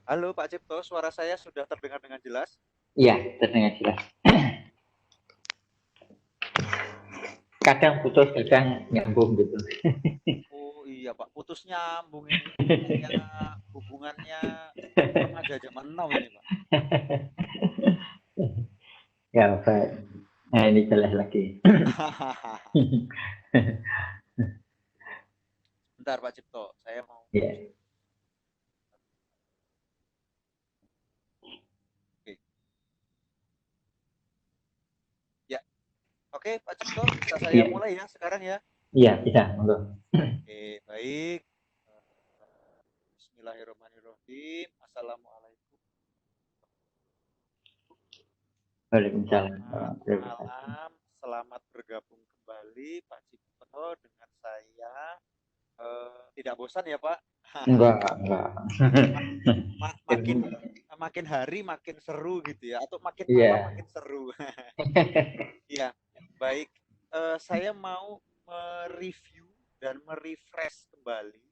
Halo Pak Cipto, suara saya sudah terdengar dengan jelas? Iya, terdengar jelas. Kadang putus, kadang nyambung gitu. Oh iya Pak, putus nyambung ini. Kayaknya hubungannya remaja zaman now ini Pak. Ya, baik. Nah, ini jelas lagi. Bentar Pak Cipto, saya mau. Ya, Oke, ya. Oke Pak Cipto, bisa saya iya, mulai ya sekarang ya. iya, bisa, monggo. Oke, baik. Bismillahirrahmanirrahim. Assalamualaikum. Waalaikumsalam. Selamat malam, selamat bergabung kembali Pak Cipto dengan saya. Tidak bosan ya Pak? Enggak, enggak. Makin makin hari makin seru gitu ya, atau makin malam Iya. makin seru. Iya, baik. Saya mau mereview dan merefresh kembali.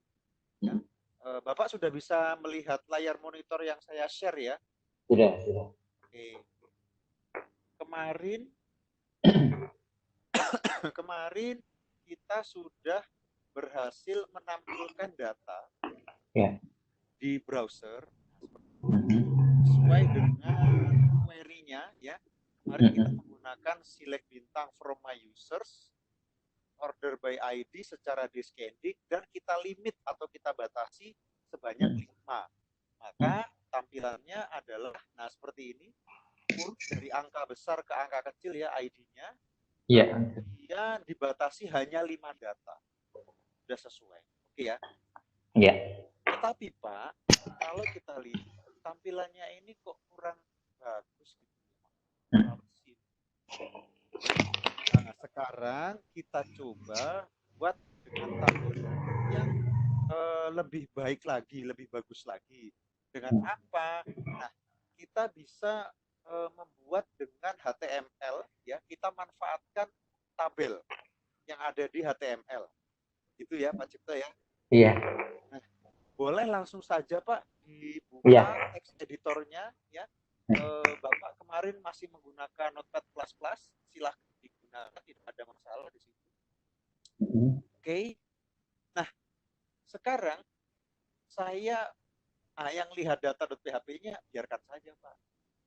Ya. Bapak sudah bisa melihat layar monitor yang saya share ya. Sudah, sudah. Oke. Kemarin kemarin kita sudah berhasil menampilkan data Ya. di browser Mhm. sesuai dengan query-nya ya. Kemarin kita Mhm. menggunakan select bintang from my users, order by ID secara descending, dan kita limit atau kita batasi sebanyak 5. Maka tampilannya adalah, nah seperti ini, urut dari angka besar ke angka kecil ya ID-nya, Iya. kemudian dibatasi hanya 5 data. Sudah sesuai. Oke ya. Iya. Tetapi Pak, kalau kita lihat tampilannya ini kok kurang bagus gitu. Terlalu simpel. Nah, sekarang kita coba buat dengan tampilan yang lebih baik lagi, lebih bagus lagi. Dengan apa? Nah, kita bisa membuat dengan HTML, ya. Kita manfaatkan tabel yang ada di HTML. Itu ya, Pak Cipta ya. Iya. Nah, boleh langsung saja Pak Iya. dibuka text editornya, ya. Bapak kemarin masih menggunakan Notepad++, silahkan digunakan, tidak ada masalah di situ. Mhm. Oke. Nah, sekarang saya yang lihat data.php-nya biarkan saja Pak,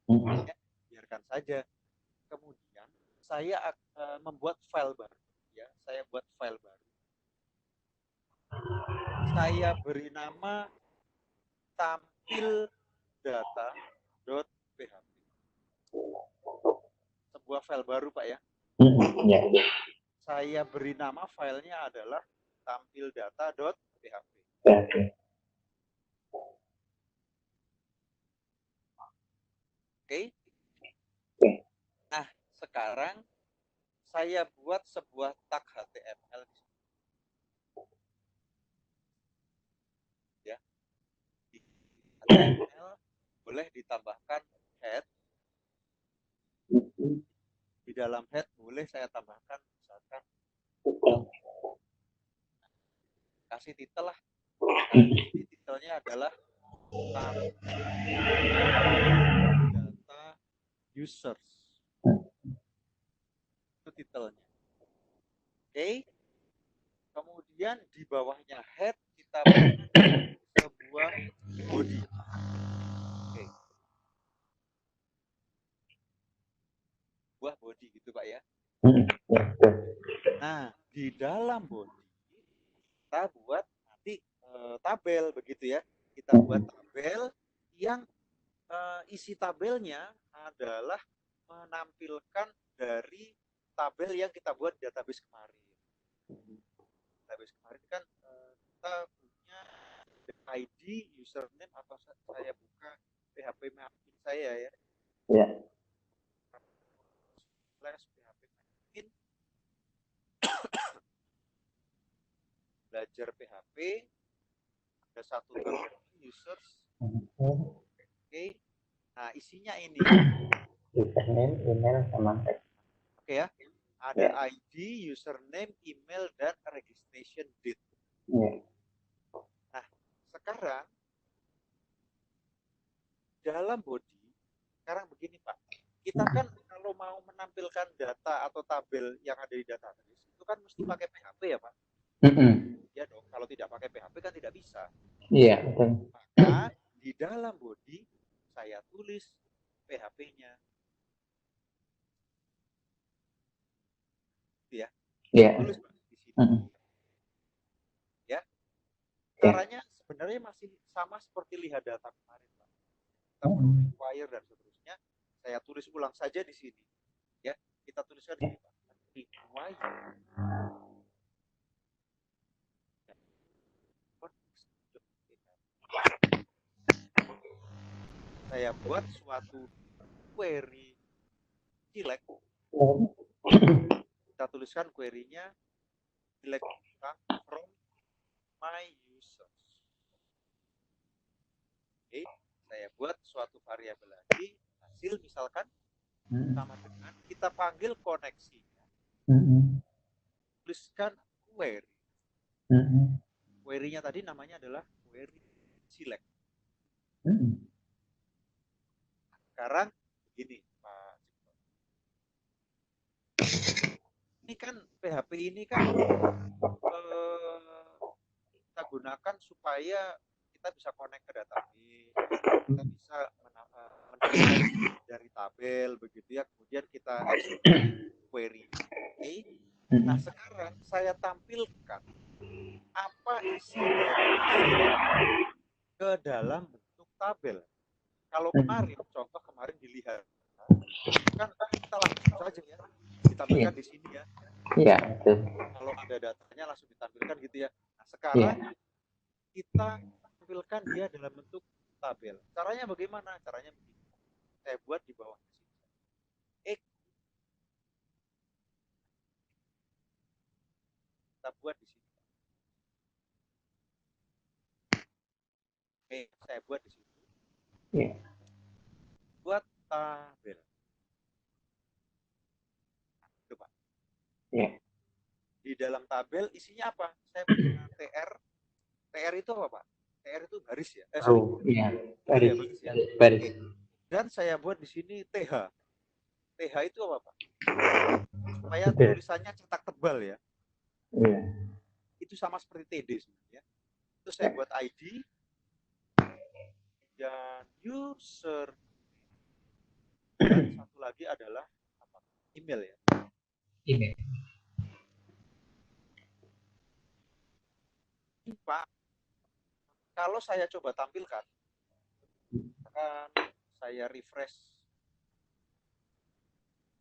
Mhm. ya, biarkan saja. Kemudian saya membuat file baru, ya, saya buat file baru. Saya beri nama tampil data.php. Sebuah file baru Pak ya. Mhm. Iya. Saya beri nama filenya adalah tampildata.php. Oke. Oke. Nah, sekarang saya buat sebuah tag HTML ya. Di HTML boleh ditambahkan head. Di dalam head boleh saya tambahkan misalkan title. Kasih titel lah. Nah, ini titelnya adalah tampil data users. Itu titelnya. Oke. Kemudian di bawahnya head kita beri sebuah body. Oke. Sebuah body gitu Pak ya. Mhm. Iya. Nah, di dalam body kita buat nanti tabel begitu ya. Kita buat Mhm. tabel yang isi tabelnya adalah menampilkan dari tabel yang kita buat di database kemarin. Database kemarin kan kita punya ID, username, atau saya buka PHP mapping saya ya. Iya. Slash PHP mapping, belajar PHP, ada satu tabel users. Mhm. Oke. Nah, isinya ini. Username, email, sama teks. Oke ya. Ada Ya. ID, username, email, dan registration date. Iya. Nah, sekarang dalam body, sekarang begini Pak, kita kan kalau mau menampilkan data atau tabel yang ada di database, itu kan mesti pakai PHP ya Pak? Ya dong, kalau tidak pakai PHP kan tidak bisa. Iya, betul. Maka di dalam body, saya tulis PHP-nya. Ya, Iya. tulis Pak di sini. Ya, caranya sebenarnya masih sama seperti lihat data kemarin Pak. Kita perlu require dan seterusnya. Saya tulis ulang saja di sini. Ya, kita tuliskan di sini Pak. Require. Saya buat suatu query select. Kita tuliskan query-nya select from my users. Oke, saya buat suatu variabel lagi, hasil misalkan sama dengan kita panggil koneksinya. Tuliskan query. Query-nya tadi namanya adalah query select. Sekarang begini Pak. Ini kan PHP ini kan kita gunakan supaya kita bisa connect ke database, kita bisa menampilkan dari tabel begitu ya, kemudian kita query. Okay. Nah sekarang saya tampilkan apa isi dari ke dalam bentuk tabel. Kalau kemarin, contoh kemarin dilihat, kan kita langsung saja ya, ditampilkan di sini ya. Iya, kalau ada datanya langsung ditampilkan gitu ya. Nah sekarang kita tampilkan dia dalam bentuk tabel. Caranya bagaimana? Caranya begini. Saya buat di bawah sini. Kita buat di sini. Oke, saya buat di situ. Buat tabel. Itu Pak. Di dalam tabel isinya apa? Saya punya TR. TR itu apa Pak? TR itu baris ya? Baris. Ya? Baris. Dan saya buat di sini TH. TH itu apa Pak? Supaya tulisannya cetak tebal ya. Itu sama seperti TD sebenarnya. Terus saya buat ID dan user. Dan satu lagi adalah apa? Email ya. Email. Pak, kalau saya coba tampilkan, akan saya refresh,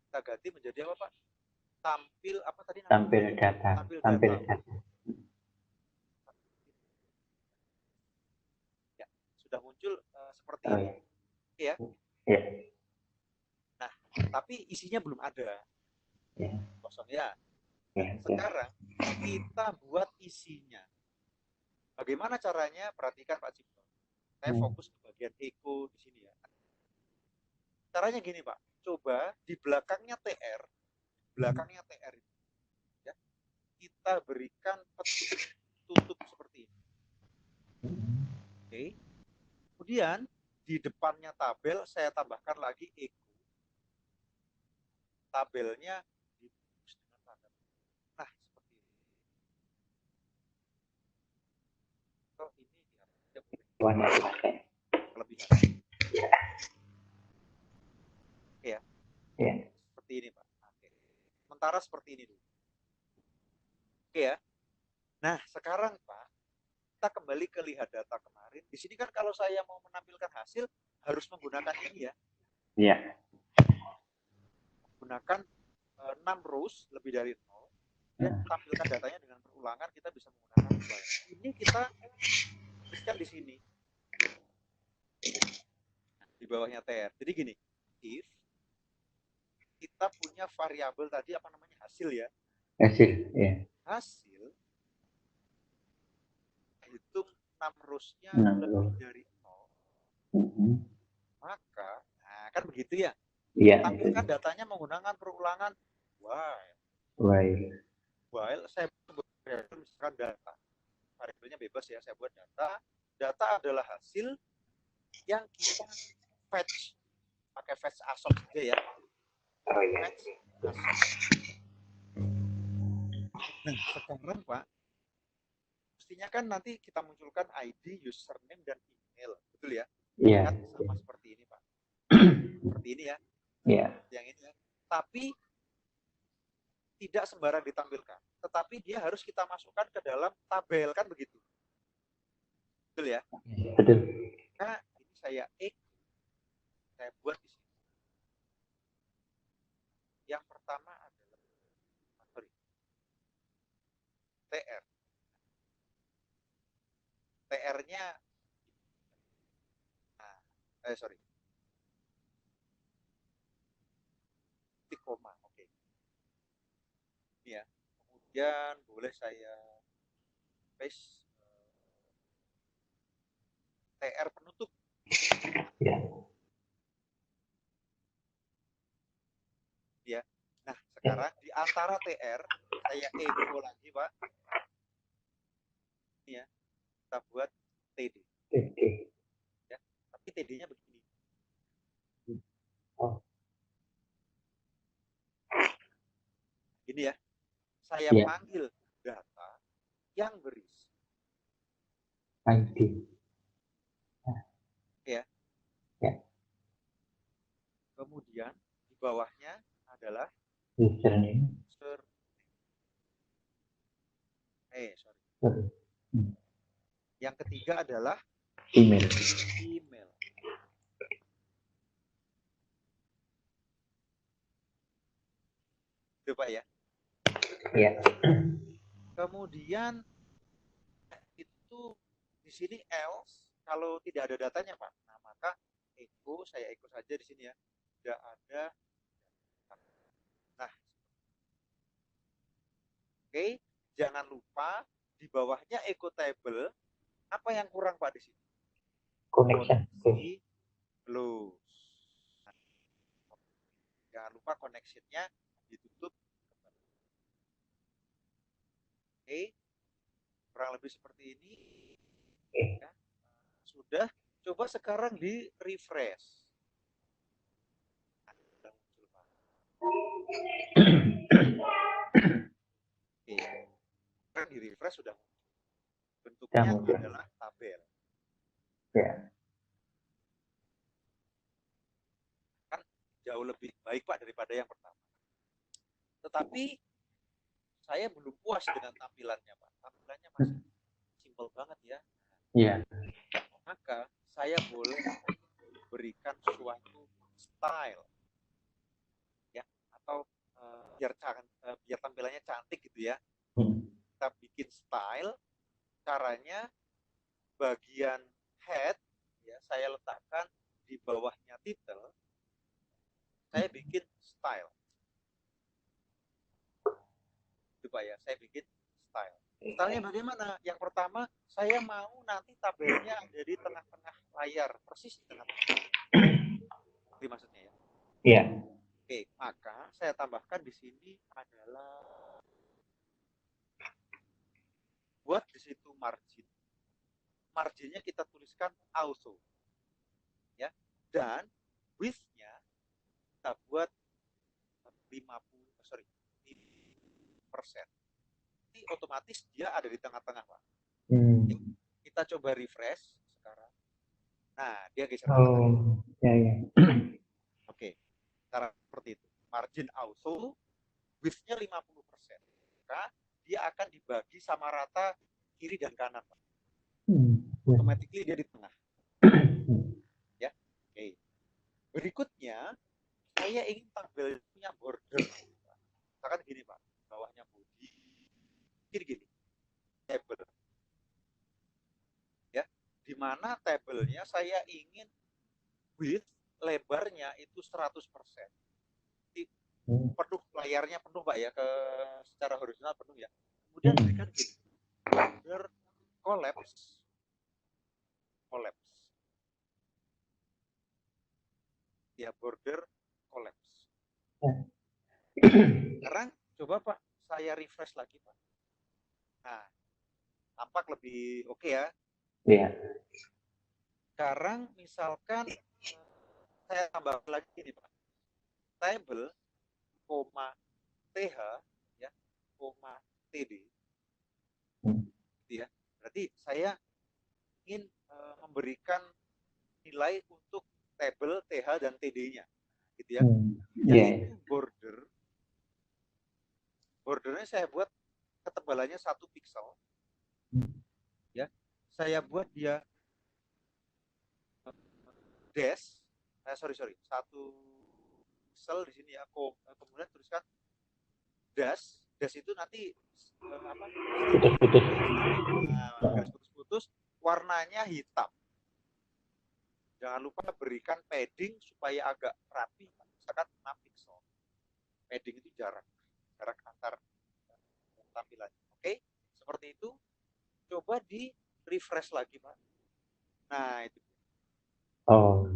kita ganti menjadi apa Pak? Tampil apa tadi namanya? Tampil data. Tampil data. Ya, sudah muncul seperti ini. Ya. Nah, tapi isinya belum ada. Kosong ya. Sekarang kita buat isinya. Bagaimana caranya? Perhatikan Pak Cipto. Saya fokus ke bagian echo di sini ya. Caranya gini Pak. Coba di belakangnya TR itu, ya, kita berikan tutup seperti ini. Oke. Kemudian di depannya tabel saya tambahkan lagi echo. Tabelnya dibungkus dengan tanda. Nah, seperti ini. Oh, ini warna kelebihan. Oke ya. Seperti ini Pak. Oke. Sementara seperti ini dulu. Oke ya. Nah, sekarang Pak, kita kembali ke lihat data kemarin. Di sini kan kalau saya mau menampilkan hasil harus menggunakan ini ya. Iya. Menggunakan 6 rows lebih dari 0. Dan tampilkan datanya dengan perulangan, kita bisa menggunakan 2. Ini kita tuliskan di sini. Nah, di bawahnya TR. Jadi gini, if kita punya variabel tadi apa namanya? Hasil ya. Hasil hitung 6 rows-nya lebih dari 0. Maka, nah kan begitu ya. Tampilkan datanya menggunakan perulangan while saya misalkan data. Variabelnya bebas ya, saya buat data. Data adalah hasil yang kita fetch, pakai fetch ASOP saja ya. Oh iya. Fetch ASOP. Nah, sekarang Pak, mestinya kan nanti kita munculkan ID, username, dan email, betul ya? Iya. Kan sama seperti ini Pak. Seperti ini ya. Iya. Yang ini ya. Tapi tidak sembarang ditampilkan, tetapi dia harus kita masukkan ke dalam tabel, kan begitu? Betul ya? Betul. Nah, ini saya buat di sini. Yang pertama adalah TR. TR-nya titik koma, oke. Ini ya. Kemudian boleh saya paste TR penutup. Ya. Ya. Nah, sekarang di antara TR saya echo lagi, Pak. Ini ya. Kita buat TD. Oke. Ya. Tapi TD-nya begini. Oh. Ini ya. Saya Ya. panggil data yang berisi ID. ya. Ya. Kemudian di bawahnya adalah Username. sorry. Yang ketiga adalah Email. email. Itu Pak ya. Iya. Kemudian itu di sini else kalau tidak ada datanya Pak. Nah, maka saya echo saja di sini ya. Tidak ada. Nah. Oke, jangan lupa di bawahnya echo table. Apa yang kurang Pak di sini? Connection. Koneksi close. Nah, jangan lupa connection-nya ditutup. Oke, kurang lebih seperti ini. Ya. Sudah, coba sekarang di refresh. Nah, sudah muncul Pak. Oke, sekarang di refresh sudah muncul. Bentuknya adalah tabel. Ya. Kan jauh lebih baik Pak daripada yang pertama. Tetapi saya belum puas dengan tampilannya Pak. Tampilannya masih simpel banget ya. Iya. Maka saya boleh berikan suatu style ya, atau biar tampilannya cantik gitu ya. Kita bikin style. Caranya bagian head ya saya letakkan di bawahnya title. Saya bikin style. Itu Pak ya, saya bikin style. Stylenya bagaimana? Yang pertama, saya mau nanti tabelnya ada di tengah-tengah layar, persis di tengah-tengah. Ini maksudnya ya. Iya. Oke, maka saya tambahkan di sini adalah buat di situ margin. Marginnya kita tuliskan auto. Ya. Dan width-nya kita buat 50%. Jadi otomatis dia ada di tengah-tengah, Pak. Kita coba refresh sekarang. Nah, dia geser. Oh, ya. Oke. Cara seperti itu. Margin auto, width-nya 50%. Maka dia akan dibagi sama rata kiri dan kanan, Pak. Automatically dia di tengah. Ya. Oke. Berikutnya, saya ingin tabelnya border. Misalkan gini, Pak. Bawahnya body. Gini. Table. Ya. Di mana tabelnya saya ingin width lebarnya itu 100%. Jadi penuh, layarnya penuh Pak ya, secara horizontal penuh ya. Kemudian berikan gini. Border collapse. Ya, border collapse. Sekarang coba Pak, saya refresh lagi Pak. Nah, tampak lebih oke ya. Iya. Sekarang misalkan saya tambah lagi ini Pak. Table, koma, TH, ya, koma, TD. Gitu ya. Berarti saya ingin memberikan nilai untuk table, TH, dan TD-nya. Gitu ya. Yaitu bordernya saya buat ketebalannya 1 pixel. Ya. Saya buat dia dash, sorry, 1 pixel di sini ya. Kemudian tuliskan dash itu nanti garis putus-putus, warnanya hitam. Jangan lupa berikan padding supaya agak rapi, misalkan 6 pixel. Padding itu jarak antar tampilan. Oke, seperti itu. Coba di refresh lagi, Pak. Nah, itu. Oh.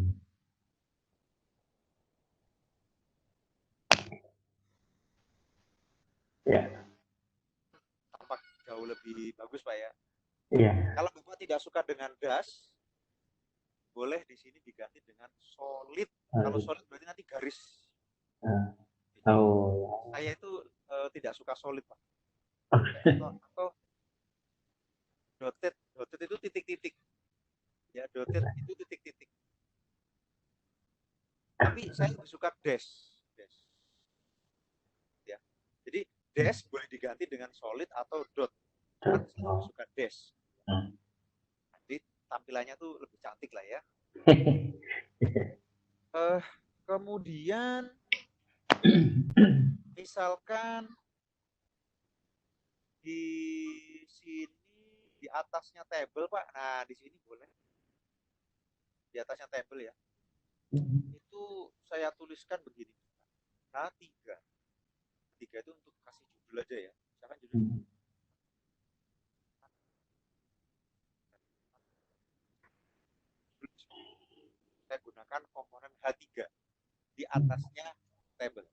Ya. Tampak jauh lebih bagus, Pak ya. Iya. Kalau Bapak tidak suka dengan dash, boleh di sini diganti dengan solid. Kalau solid berarti nanti garis. Oh. Saya itu tidak suka solid, Pak. Atau dotted itu titik-titik. Ya, dotted itu titik-titik. Tapi saya lebih suka dash. Ya. Jadi dash boleh diganti dengan solid atau dot. Kan saya lebih suka dash. Jadi tampilannya tuh lebih cantik lah ya. Kemudian misalkan di sini di atasnya table, Pak. Nah, di sini boleh. Di atasnya table ya. Itu saya tuliskan begini. H3. 3 itu untuk kasih judul aja ya. Misalkan judul. Saya gunakan komponen H3 di atasnya table.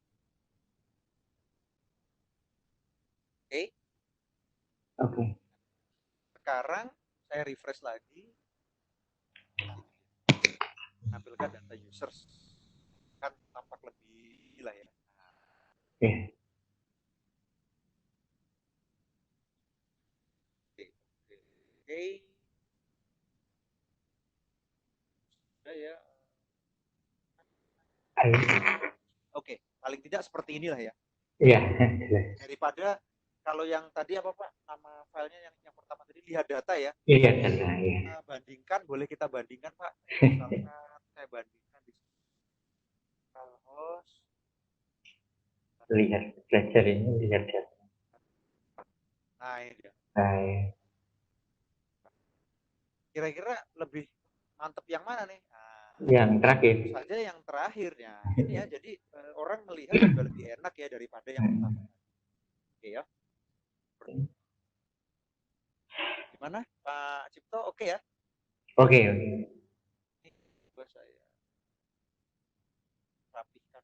Oke. Sekarang saya refresh lagi. Tampilkan data users. Kan tampak lebih lah ya. Oke. Sudah ya. Oke, paling tidak seperti inilah ya. Iya. Daripada kalau yang tadi apa Pak, nama filenya yang pertama tadi lihat data ya. Iya, data ya. Bandingkan, boleh kita bandingkan Pak. Misalkan saya bandingkan di sini. Host. Lihat belajar ini, lihat data. Nah, ini dia. Kira-kira lebih mantep yang mana nih? Nah, yang terakhir. Saja yang terakhirnya. Ini ya, jadi orang melihat juga lebih enak ya daripada yang pertama. Oke ya. Gimana Pak Cipto? Oke ya? Oke. Coba saya rapihkan.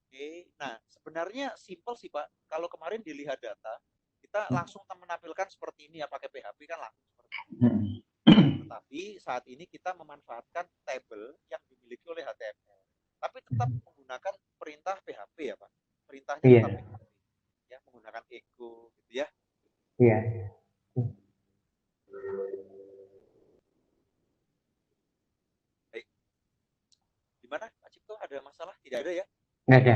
Oke. Nah, sebenarnya simpel sih Pak. Kalau kemarin dilihat data, kita langsung menampilkan seperti ini ya, pakai PHP kan langsung seperti ini. Tetapi saat ini kita memanfaatkan table yang dimiliki oleh HTML. Tapi tetap menggunakan perintah PHP ya Pak. Perintahnya tetap PHP. Ya, menggunakan echo gitu ya. Iya. Baik. Gimana Pak Cipto, ada masalah? Tidak ada ya? Nggak ada.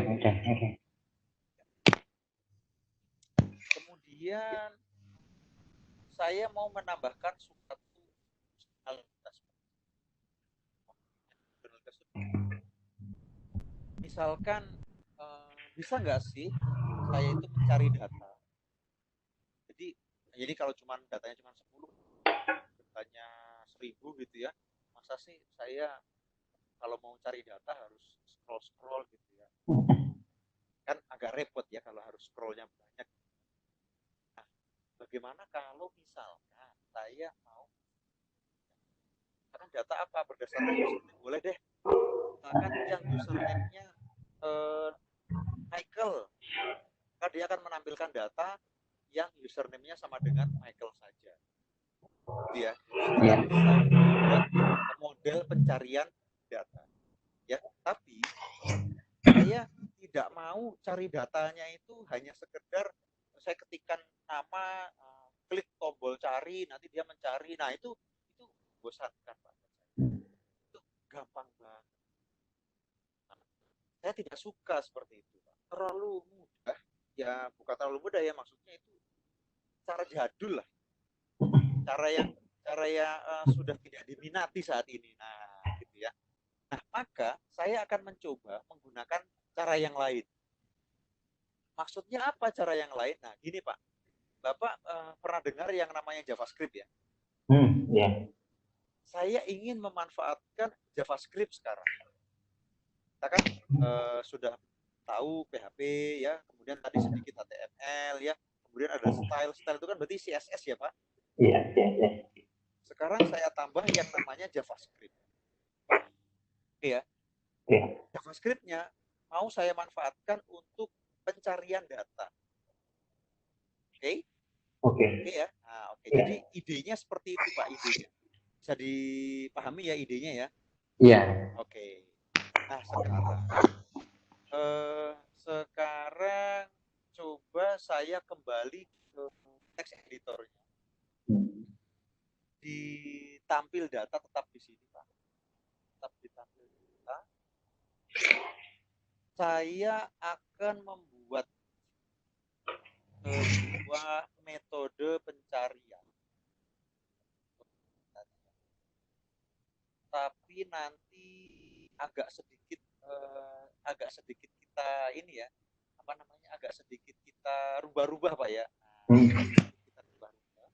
Kemudian saya mau menambahkan suatu funksionitas. Misalkan bisa nggak sih saya itu mencari data? Jadi kalau datanya cuma 10, datanya 1000 gitu ya, masa sih saya kalau mau cari data harus scroll gitu ya? Kan agak repot ya kalau harus scrollnya banyak. Nah, bagaimana kalau misalkan saya mau karena data apa berdasarkan username, boleh deh. Misalkan yang username-nya Michael, maka dia akan menampilkan data yang username-nya sama dengan Michael saja. Gitu ya. Jadi kita bisa buat pencarian data. Ya, tapi saya tidak mau cari datanya itu hanya sekedar saya ketikkan nama, klik tombol cari, nanti dia mencari. Nah, itu bosankan, Pak. Itu gampang banget. Nah, saya tidak suka seperti itu, Pak. Terlalu mudah. Ya, bukan terlalu mudah ya, maksudnya itu cara jadul lah. Cara yang sudah tidak diminati saat ini. Nah, gitu ya. Nah, maka saya akan mencoba menggunakan cara yang lain. Maksudnya apa cara yang lain? Nah, gini Pak, Bapak pernah dengar yang namanya JavaScript ya? Ya. Saya ingin memanfaatkan JavaScript sekarang. Kita kan sudah tahu PHP ya, kemudian tadi sedikit HTML ya, kemudian ada style. Style itu kan berarti CSS ya Pak? Iya, iya, iya. Sekarang saya tambah yang namanya JavaScript. Oke ya. Iya. JavaScript-nya mau saya manfaatkan untuk pencarian data. Oke? Oke. Oke ya. Nah, oke. Iya. Jadi idenya seperti itu Pak, idenya. Bisa dipahami ya idenya ya? Iya. Oke. Nah, sekarang coba saya kembali ke text editornya. Ditampil data tetap di sini Pak. Tetap ditampil data. Saya akan membuat sebuah metode pencarian. Tapi nanti agak sedikit kita ini ya, apa namanya, agak sedikit kita rubah-rubah Pak ya. Nah, kita rubah-rubah.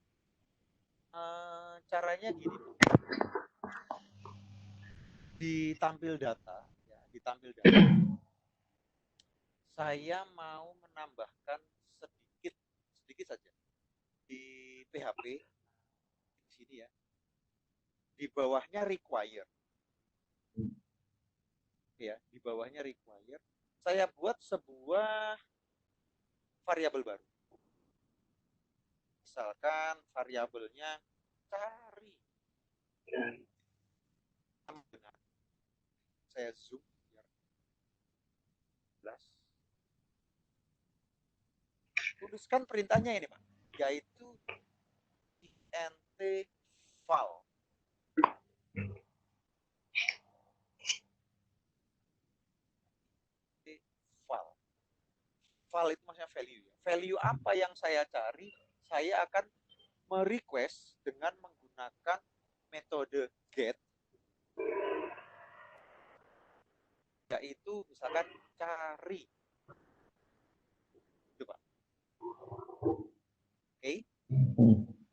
Caranya gini Pak. Ditampil data ya, ditampil data. Saya mau menambahkan sedikit saja di PHP di sini ya. Di bawahnya require. Ya, di bawahnya require. Saya buat sebuah variabel baru. Misalkan variabelnya cari. Saya zoom biar jelas. Tuliskan perintahnya ini Pak, yaitu int file. File. File itu maksudnya value ya. Value apa yang saya cari, saya akan merequest dengan menggunakan metode get, yaitu misalkan cari. Itu Pak. Oke.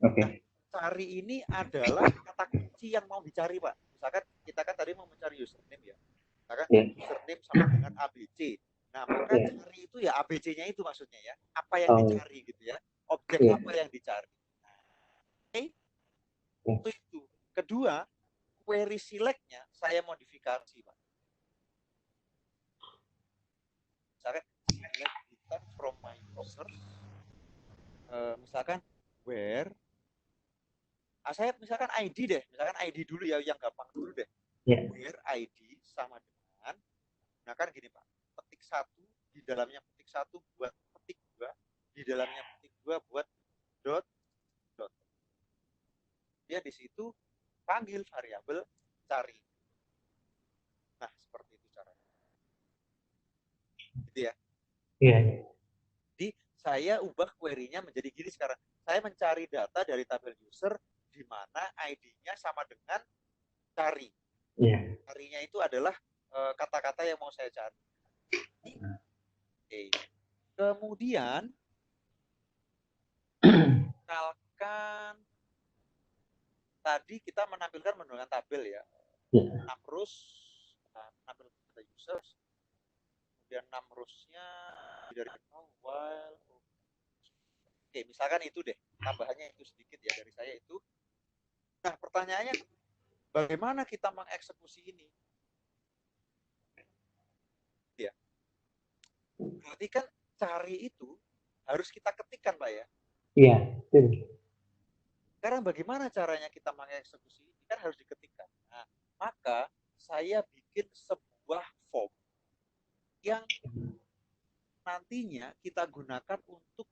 Oke. Nah, cari ini adalah kata kunci yang mau dicari Pak. Misalkan kita kan tadi mau mencari username ya. Misalkan username sama dengan ABC. Nah, maka cari itu ya ABC-nya itu maksudnya ya. Apa yang dicari gitu ya. Objek apa yang dicari. Oke. Itu. Kedua, query select-nya saya modifikasi Pak. Misalkan select return from my users. Misalkan where saya misalkan ID deh, misalkan ID dulu ya, yang gampang dulu deh. Where ID sama dengan, nah kan gini Pak, petik 1, di dalamnya petik 1 buat petik 2, di dalamnya petik 2 buat dot. Dia di situ panggil variabel cari. Nah, seperti itu caranya. Gitu ya. Iya. Jadi saya ubah query-nya menjadi gini sekarang. Saya mencari data dari tabel user di mana ID-nya sama dengan cari. Carinya itu adalah kata-kata yang mau saya cari. Oke. Kemudian misalkan tadi kita menampilkan tabel ya. 6 rows, menampilkan data users. Kemudian 6 rows-nya dari while. Oke, misalkan itu deh. Tambahannya itu sedikit ya dari saya itu. Nah, pertanyaannya bagaimana kita mengeksekusi ini? Ya. Berarti kan cari itu harus kita ketikkan, Pak ya? Iya, Sekarang bagaimana caranya kita mengeksekusi ini? Kan harus diketikkan. Nah, maka saya bikin sebuah form yang nantinya kita gunakan untuk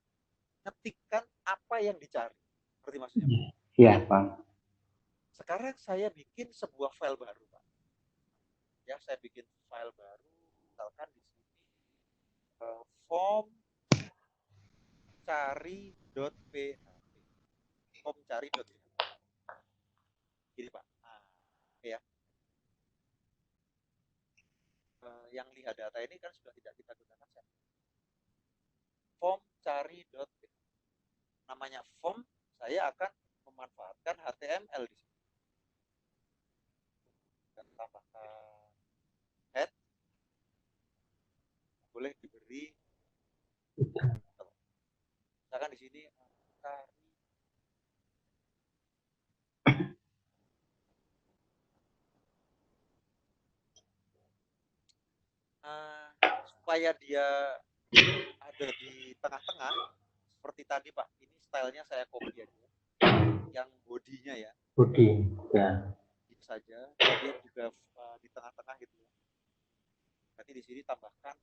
ngetikkan apa yang dicari. Seperti maksudnya, Pak? Iya, Pak. Sekarang saya bikin sebuah file baru, Pak. Ya, saya bikin file baru, misalkan di sini form cari.php. Form cari.php. Gini, Pak. Nah, ya. Yang lihat data ini kan sudah tidak kita gunakan. Form cari.php. Namanya form, saya akan memanfaatkan HTML di sini. Dan tambahkan head, boleh diberi misalkan di sini cari supaya dia ada di tengah-tengah seperti tadi, Pak. Ini stylenya saya copy aja, yang bodinya ya. Budi, ya. Ini saja, kemudian juga di tengah-tengah gitu ya. Nanti di sini tambahkan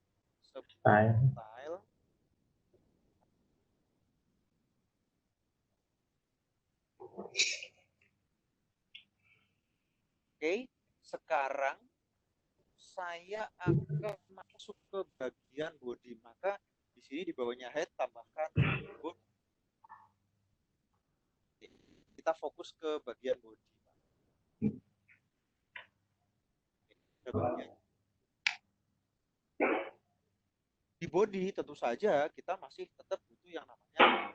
style. Oke, sekarang saya akan masuk ke bagian body. Maka di sini di bawahnya head tambahkan body. Kita fokus ke bagian body. Di body tentu saja kita masih tetap butuh yang namanya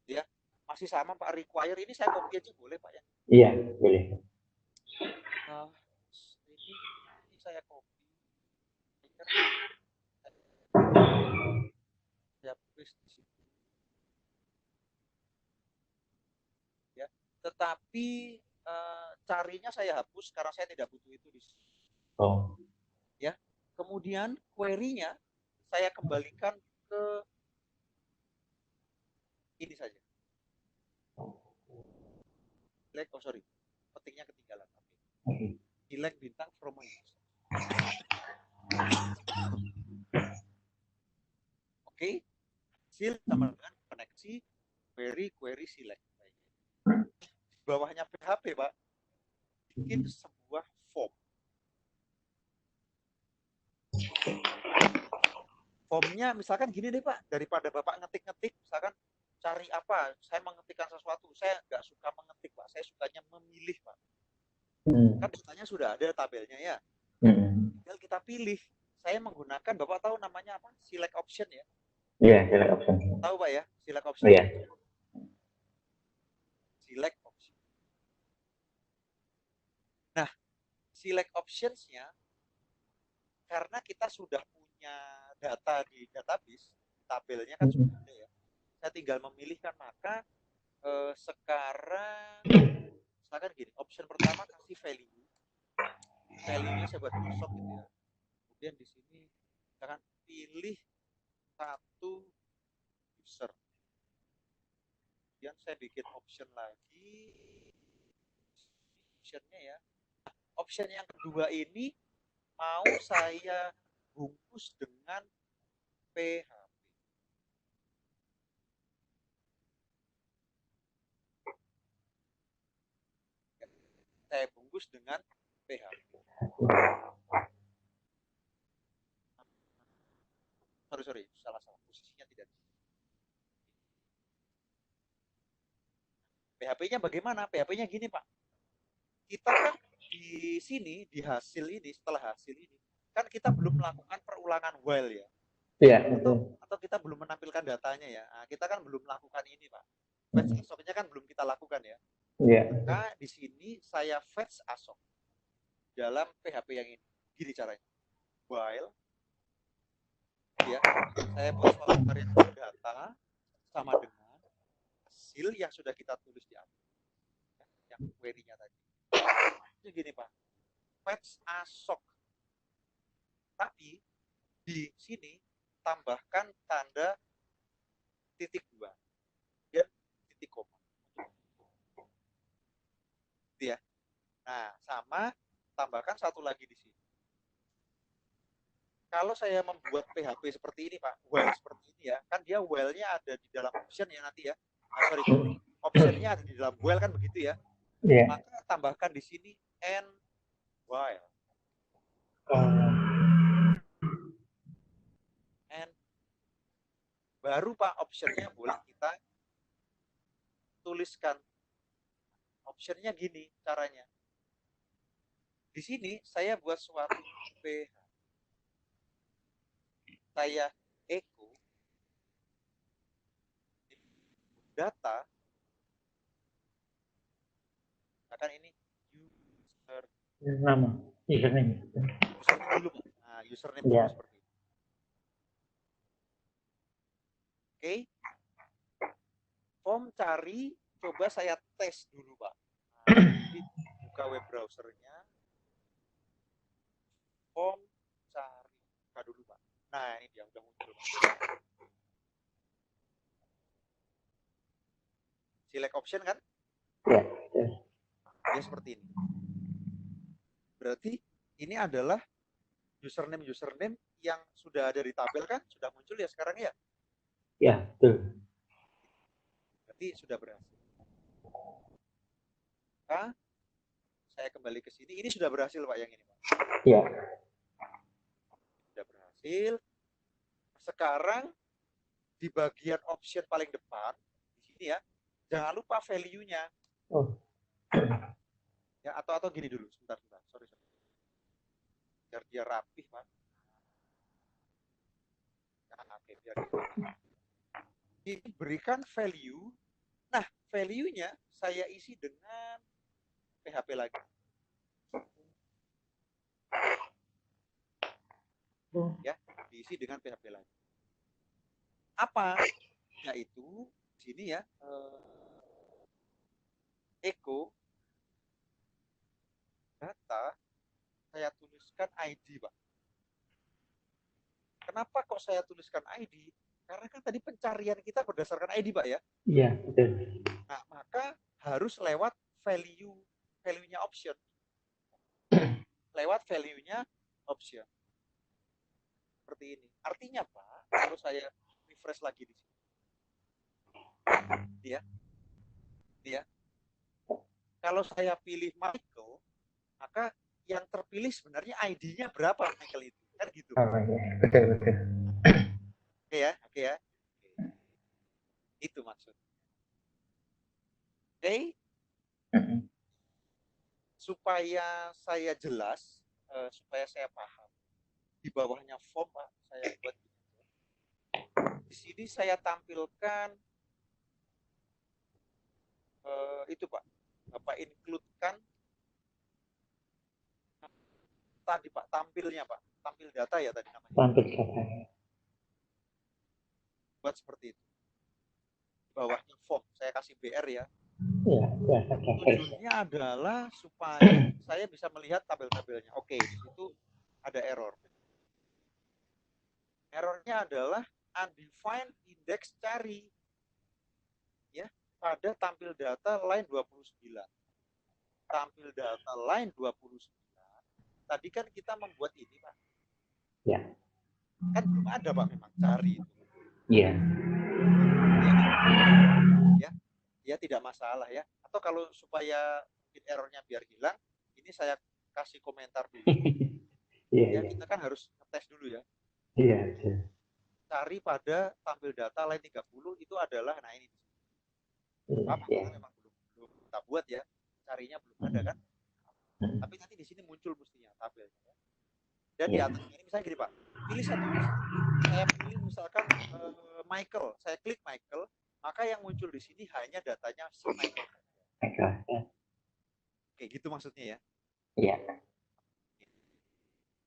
ya, masih sama Pak, require ini saya copy aja boleh Pak ya? Iya, boleh. Ini saya copy, saya paste di sini. Ya, tetapi carinya saya hapus karena saya tidak butuh itu di sini. Oh. Ya, kemudian query-nya saya kembalikan ke ini saja. Select, oh sorry, petiknya ketinggalan. Select bintang from my user. Oke, hasil sama dengan koneksi query select. Bawahnya PHP, Pak, bikin sebuah form. Formnya misalkan gini deh Pak, daripada Bapak ngetik-ngetik, misalkan cari apa, saya mengetikkan sesuatu, saya nggak suka mengetik Pak, saya sukanya memilih Pak. Kan datanya sudah ada tabelnya ya, tinggal kita pilih. Saya menggunakan, Bapak tahu namanya apa? Select option ya? Iya, select option. Tahu Pak ya, select option. Iya. Select option. Nah, select optionsnya, karena kita sudah punya data di database, tabelnya kan sudah ada ya. Saya tinggal memilihkan, maka sekarang misalkan gini, option pertama kasih value. Value-nya saya buat kosong gitu ya. Kemudian di sini misalkan pilih satu user. Kemudian saya bikin option lagi. Optionnya ya. Option yang kedua ini mau saya bungkus dengan PHP. Saya bungkus dengan PHP. Sorry, salah. Posisinya tidak. PHP-nya bagaimana? PHP-nya gini, Pak. Kita kan di sini, di hasil ini, setelah hasil ini, kan kita belum melakukan perulangan while ya. Iya, atau kita belum menampilkan datanya ya. Nah, kita kan belum melakukan ini, Pak. Fetch ASOC-nya kan belum kita lakukan ya. Iya. Maka di sini saya fetch ASOC dalam PHP yang ini. Gini caranya. While ya, saya buat suatu variabel data sama dengan hasil yang sudah kita tulis di atas. Ya, yang query-nya tadi. Itu gini, Pak. Fetch ASOC. Tapi di sini tambahkan tanda titik 2 dan titik koma. Gitu ya. Nah, sama tambahkan satu lagi di sini. Kalau saya membuat PHP seperti ini, Pak, while seperti ini ya, kan dia while-nya ada di dalam option ya nanti ya. Sorry, option-nya ada di dalam while kan begitu ya. Iya. Maka tambahkan di sini and while. And baru Pak option-nya boleh kita tuliskan. Option-nya gini caranya. Di sini saya buat suatu PH. Saya echo data, akan ini user Nama. Username. username dulu, Pak. Nah, username Iya. dulu seperti itu. Oke. Form cari, coba saya tes dulu, Pak. Nah, jadi buka web browsernya. Form cari. Buka dulu, Pak. Nah, ini dia udah muncul, Pak. Select option kan? Iya. Dia seperti ini. Berarti ini adalah username yang sudah ada di tabel kan? Sudah muncul ya sekarang ya? Ya, betul. Berarti sudah berhasil. Nah, saya kembali ke sini. Ini sudah berhasil, Pak, yang ini, Pak. Iya. Sudah berhasil. Sekarang di bagian option paling depan di sini ya, jangan lupa value-nya. Oh. Ya, atau gini dulu, sebentar. Sorry. Biar dia rapih, Pak. Nah, oke, biar dia rapih. Diberikan value. Nah, value-nya saya isi dengan PHP lagi. Ya, diisi dengan PHP lagi. Apa? Yaitu di sini ya, echo data saya tuliskan ID, Pak. Kenapa kok saya tuliskan ID? Karena kan tadi pencarian kita berdasarkan ID, Pak ya. Iya, betul. Nah, maka harus lewat value-nya option. Lewat value-nya option. Seperti ini. Artinya, Pak, kalau saya refresh lagi di sini. Dia. Kalau saya pilih Michael, maka yang terpilih sebenarnya ID-nya berapa Michael itu. Kan gitu. Oh, ya. Betul. Oke ya. Itu maksudnya. Oke. Supaya saya jelas, supaya saya paham. Di bawahnya form, Pak, saya buat di sini saya tampilkan itu, Pak. Bapak include-kan tadi, Pak, tampilnya, Pak. Tampil data ya tadi namanya. Tampil data. Buat seperti itu. Di bawahnya form, saya kasih BR ya. Iya, Tujuannya adalah supaya saya bisa melihat tabel-tabelnya. Oke, di situ ada error. Errornya adalah undefined index cari. Ya, pada tampil data line 29. Tampil data line 29. Tadi kan kita membuat ini, Pak. Ya. Kan belum ada, Pak, memang cari itu. Iya. Ya tidak masalah ya. Atau kalau supaya errornya biar hilang, ini saya kasih komentar dulu. Ya, kita kan harus ngetes dulu ya. Iya. Cari pada tampil data line 30 itu adalah, nah ini. Apa? Karena memang belum kita buat ya. Carinya belum ada kan. Tapi nanti di sini muncul mestinya tabelnya. Ya. Dan di atasnya ini misalnya gini, Pak. Pilih satu. Saya pilih misalkan Michael. Saya klik Michael. Maka yang muncul di sini hanya datanya si Michael. Oke, gitu maksudnya ya. Iya.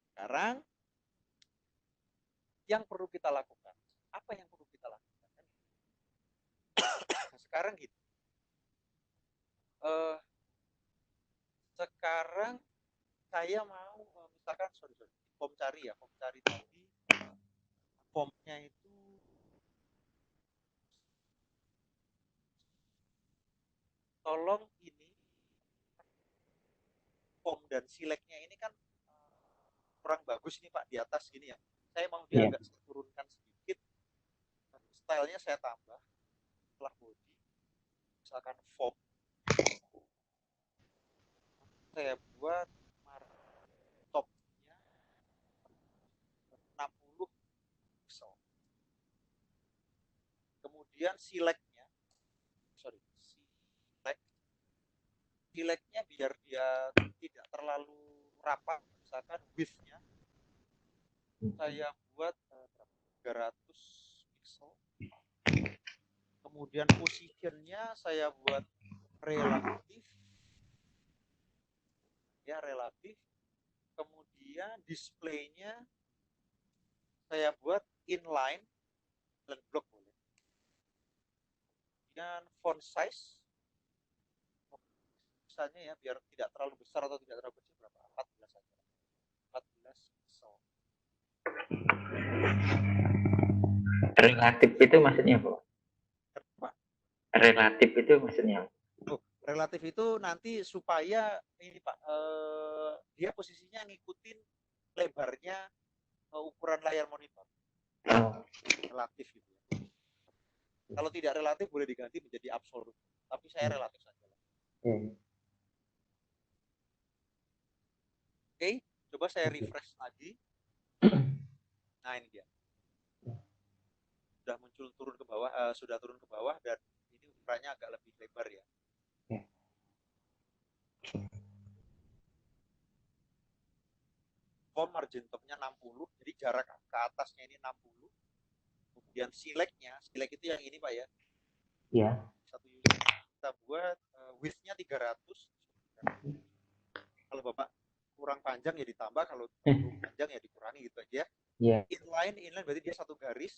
Sekarang yang perlu kita lakukan. Apa yang perlu kita lakukan? Sekarang gitu. Sekarang saya mau misalkan form cari ya, form cari tadi formnya itu tolong ini form dan select-nya ini kan kurang bagus nih Pak di atas gini ya. Saya mau dia agak saya turunkan sedikit. Stylenya saya tambah setelah body. Misalkan form. Saya buat topnya 60 pixel. Kemudian select-nya select-nya biar dia tidak terlalu rapat, misalkan width-nya saya buat 300 pixel. Kemudian position-nya saya buat relatif. Ya, relatif. Kemudian display-nya saya buat inline dan block boleh. Kemudian font size misalnya ya biar tidak terlalu besar atau tidak terlalu kecil berapa? 14 saja. 14 pixel. Relatif itu maksudnya apa? Relatif itu maksudnya apa? Relatif itu nanti supaya ini Pak, dia posisinya ngikutin lebarnya ukuran layar monitor. Relatif gitu ya. Kalau tidak relatif boleh diganti menjadi absolut. Tapi saya relatif saja. Oke, coba saya refresh lagi. Nah ini dia. Sudah muncul turun ke bawah, sudah turun ke bawah dan ini ukurannya agak lebih lebar ya. Form margin topnya 60, jadi jarak ke atasnya ini 60. Kemudian select itu yang ini Pak ya. Iya. Satu user kita buat width-nya 300. Kalau Bapak kurang panjang ya ditambah, kalau terlalu panjang ya dikurangi gitu aja. Iya. Inline berarti dia satu garis.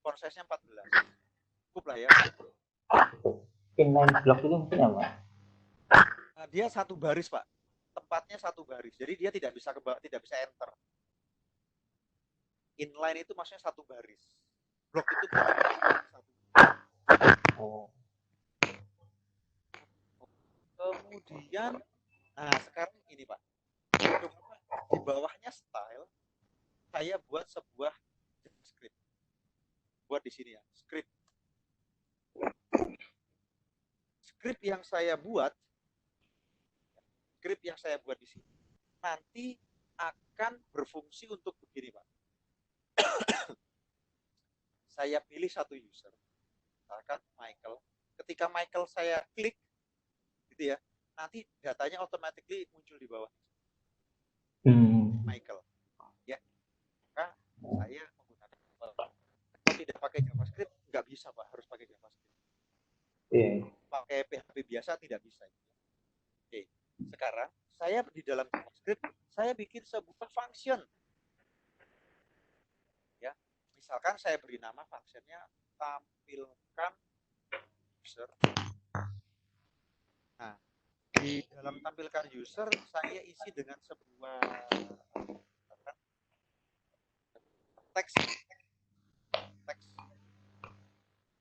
Font size-nya 14. Cukup lah ya. Inline block itu maksudnya apa? Nah, dia satu baris Pak. Tempatnya satu baris. Jadi dia tidak bisa enter. Inline itu maksudnya satu baris. Block itu satu. Kemudian, nah sekarang ini Pak. Coba di bawahnya style, saya buat sebuah script. Buat di sini ya, script. Script yang saya buat di sini nanti akan berfungsi untuk begini Pak. Saya pilih satu user, misalkan Michael. Ketika Michael saya klik, gitu ya, nanti datanya automatically muncul di bawah. Michael, ya. Maka saya menggunakan kalau tidak pakai JavaScript nggak bisa Pak, harus pakai JavaScript. Pakai PHP biasa tidak bisa. Oke, sekarang saya di dalam JavaScript saya bikin sebuah function. Ya, misalkan saya beri nama functionnya tampilkan user. Nah, di dalam tampilkan user saya isi dengan sebuah teks.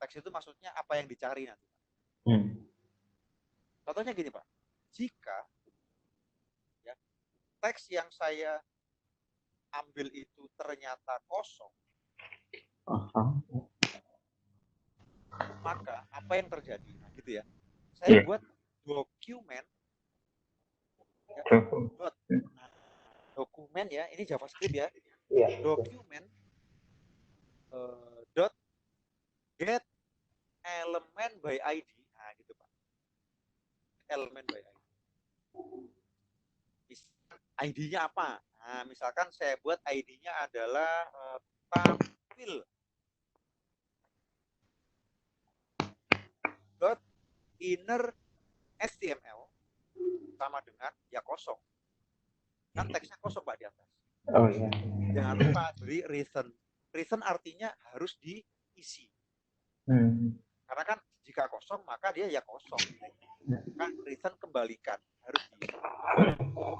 Teks itu maksudnya apa yang dicari nanti. Contohnya gini Pak, jika ya, teks yang saya ambil itu ternyata kosong, maka apa yang terjadi? Nah, gitu ya. Saya buat dokumen, ya, dokumen ya, ini JavaScript ya, dokumen dot get element by ID, nah gitu Pak, element by ID. ID-nya apa? Nah, misalkan saya buat ID-nya adalah tampil dot inner HTML sama dengan ya kosong. Kan teksnya kosong Pak di atas. Oh iya. Jangan lupa beri reason. Reason artinya harus diisi. Karena kan jika kosong maka dia ya kosong. Kan reason kembalikan harus diisi.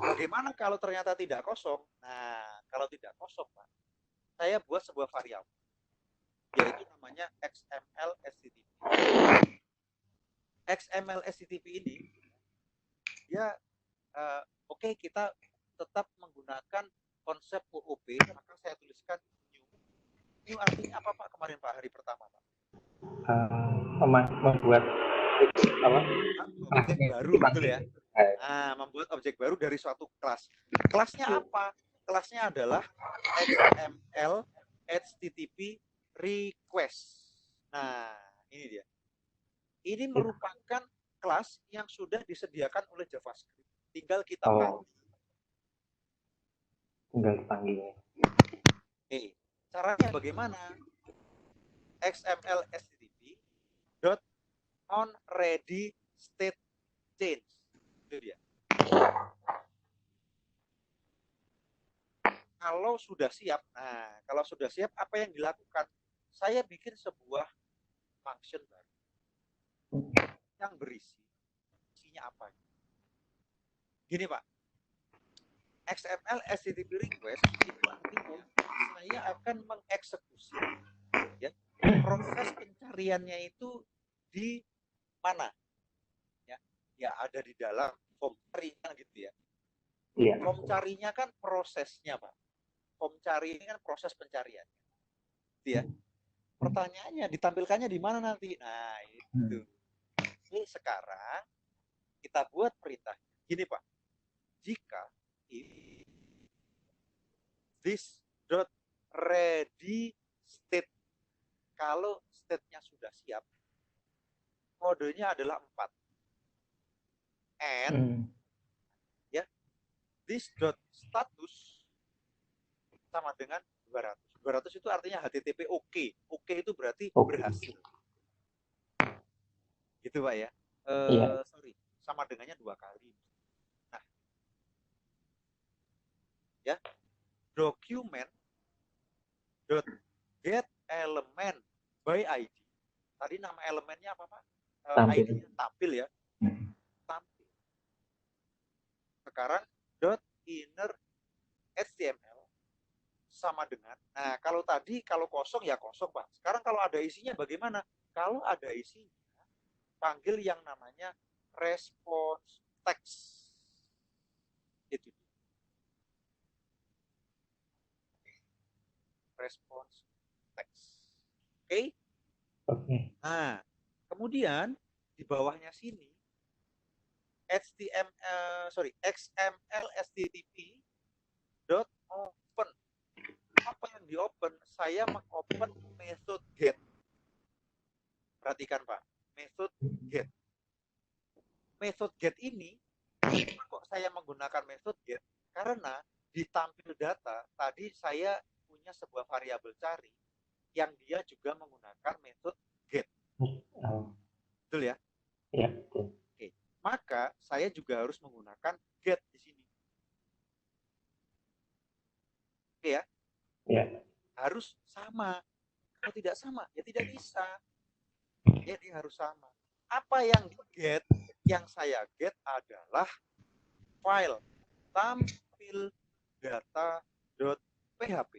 Bagaimana kalau ternyata tidak kosong? Nah, kalau tidak kosong Pak, saya buat sebuah variabel yaitu namanya XML STTP. XML STTP ini dia Oke, kita tetap menggunakan konsep OOP, maka saya tuliskan new. New artinya apa Pak kemarin Pak hari pertama Pak? Membuat apa? Objek baru, betul ya? Membuat objek baru dari suatu kelas. Kelasnya apa? Kelasnya adalah XML HTTP request. Nah, ini dia. Ini merupakan kelas yang sudah disediakan oleh JavaScript. Tinggal kita panggil. Tinggal panggil. Caranya bagaimana? XML HTTP dot on ready state change. Itu dia. Kalau sudah siap, kalau sudah siap apa yang dilakukan? Saya bikin sebuah function baru yang berisi isinya apa? Gini Pak, XML HTTP request itu artinya saya akan mengeksekusi ya, proses pencariannya itu di mana? Ya ada di dalam form carinya gitu ya. Iya. Form carinya kan prosesnya Pak. Form cari ini kan proses pencarian. Gitu ya. Pertanyaannya ditampilkannya di mana nanti? Nah, itu. Ini sekarang kita buat perintah. Gini Pak. Jika this dot ready state, kalau state-nya sudah siap, kodenya adalah 4. And ya, this dot status sama dengan 200. 200 itu artinya HTTP oke. Oke itu berarti berhasil. Gitu Pak ya. Sorry, sama dengannya 2 kali. Nah, ya, document dot get element by ID. Tadi nama elemennya apa Pak? ID-nya tampil ya. Tampil. Sekarang dot inner HTML sama dengan, nah kalau tadi kalau kosong ya kosong Pak. Sekarang kalau ada isinya bagaimana? Kalau ada isinya, panggil yang namanya response text. Itu. Response text. Oke? Nah, kemudian di bawahnya sini XML HTTP dot open. Apa yang di open? Saya mengopen method get. Perhatikan Pak, method get. Method get ini, kok saya menggunakan method get? Karena di tampil data, tadi saya punya sebuah variabel cari yang dia juga menggunakan method get. Betul ya? Iya. Oke. Maka saya juga harus menggunakan get di sini. Oke ya? Iya. Harus sama. Kalau tidak sama, ya tidak bisa. Jadi harus sama. Apa yang di get? Yang saya get adalah file tampil data.php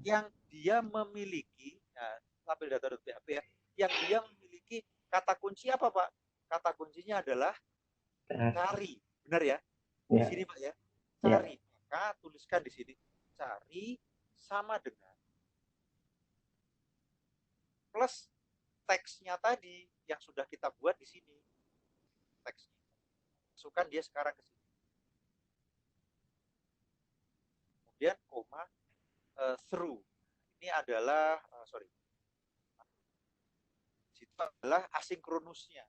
yang dia memiliki, tampil data.php ya, yang dia memiliki kata kunci apa Pak? Kata kuncinya adalah cari. Benar ya? Di sini Pak ya. Cari. Maka tuliskan di sini cari sama dengan plus teksnya tadi yang sudah kita buat di sini. Teksnya. Masukkan dia sekarang ke sini. Kemudian koma through. Ini adalah itu adalah asinkronusnya.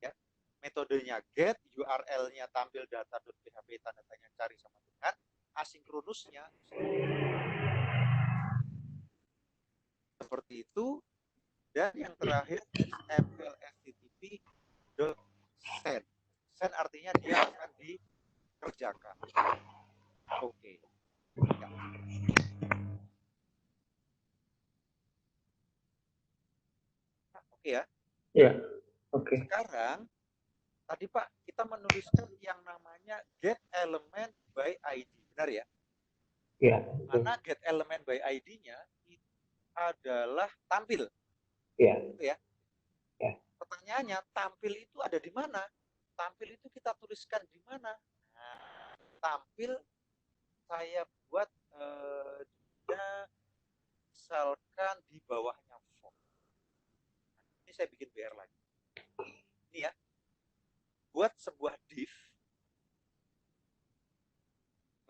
Ya. Metodenya get, URL-nya tampil data.php tanda tanya cari sama dengan asinkronusnya seperti itu. Dan yang terakhir XML HTTP send. Send artinya dia akan dikerjakan. Oke. Ya. Oke ya. Iya. Oke. Sekarang tadi Pak kita menuliskan yang namanya get element by ID. Benar ya? Iya. Mana get element by ID-nya itu adalah tampil. Iya. Gitu ya. Ya. Pertanyaannya tampil itu ada di mana? tampil itu kita tuliskan di mana? Nah, tampil saya buat misalkan di bawahnya form. Ini saya bikin BR lagi. Ini ya, buat sebuah div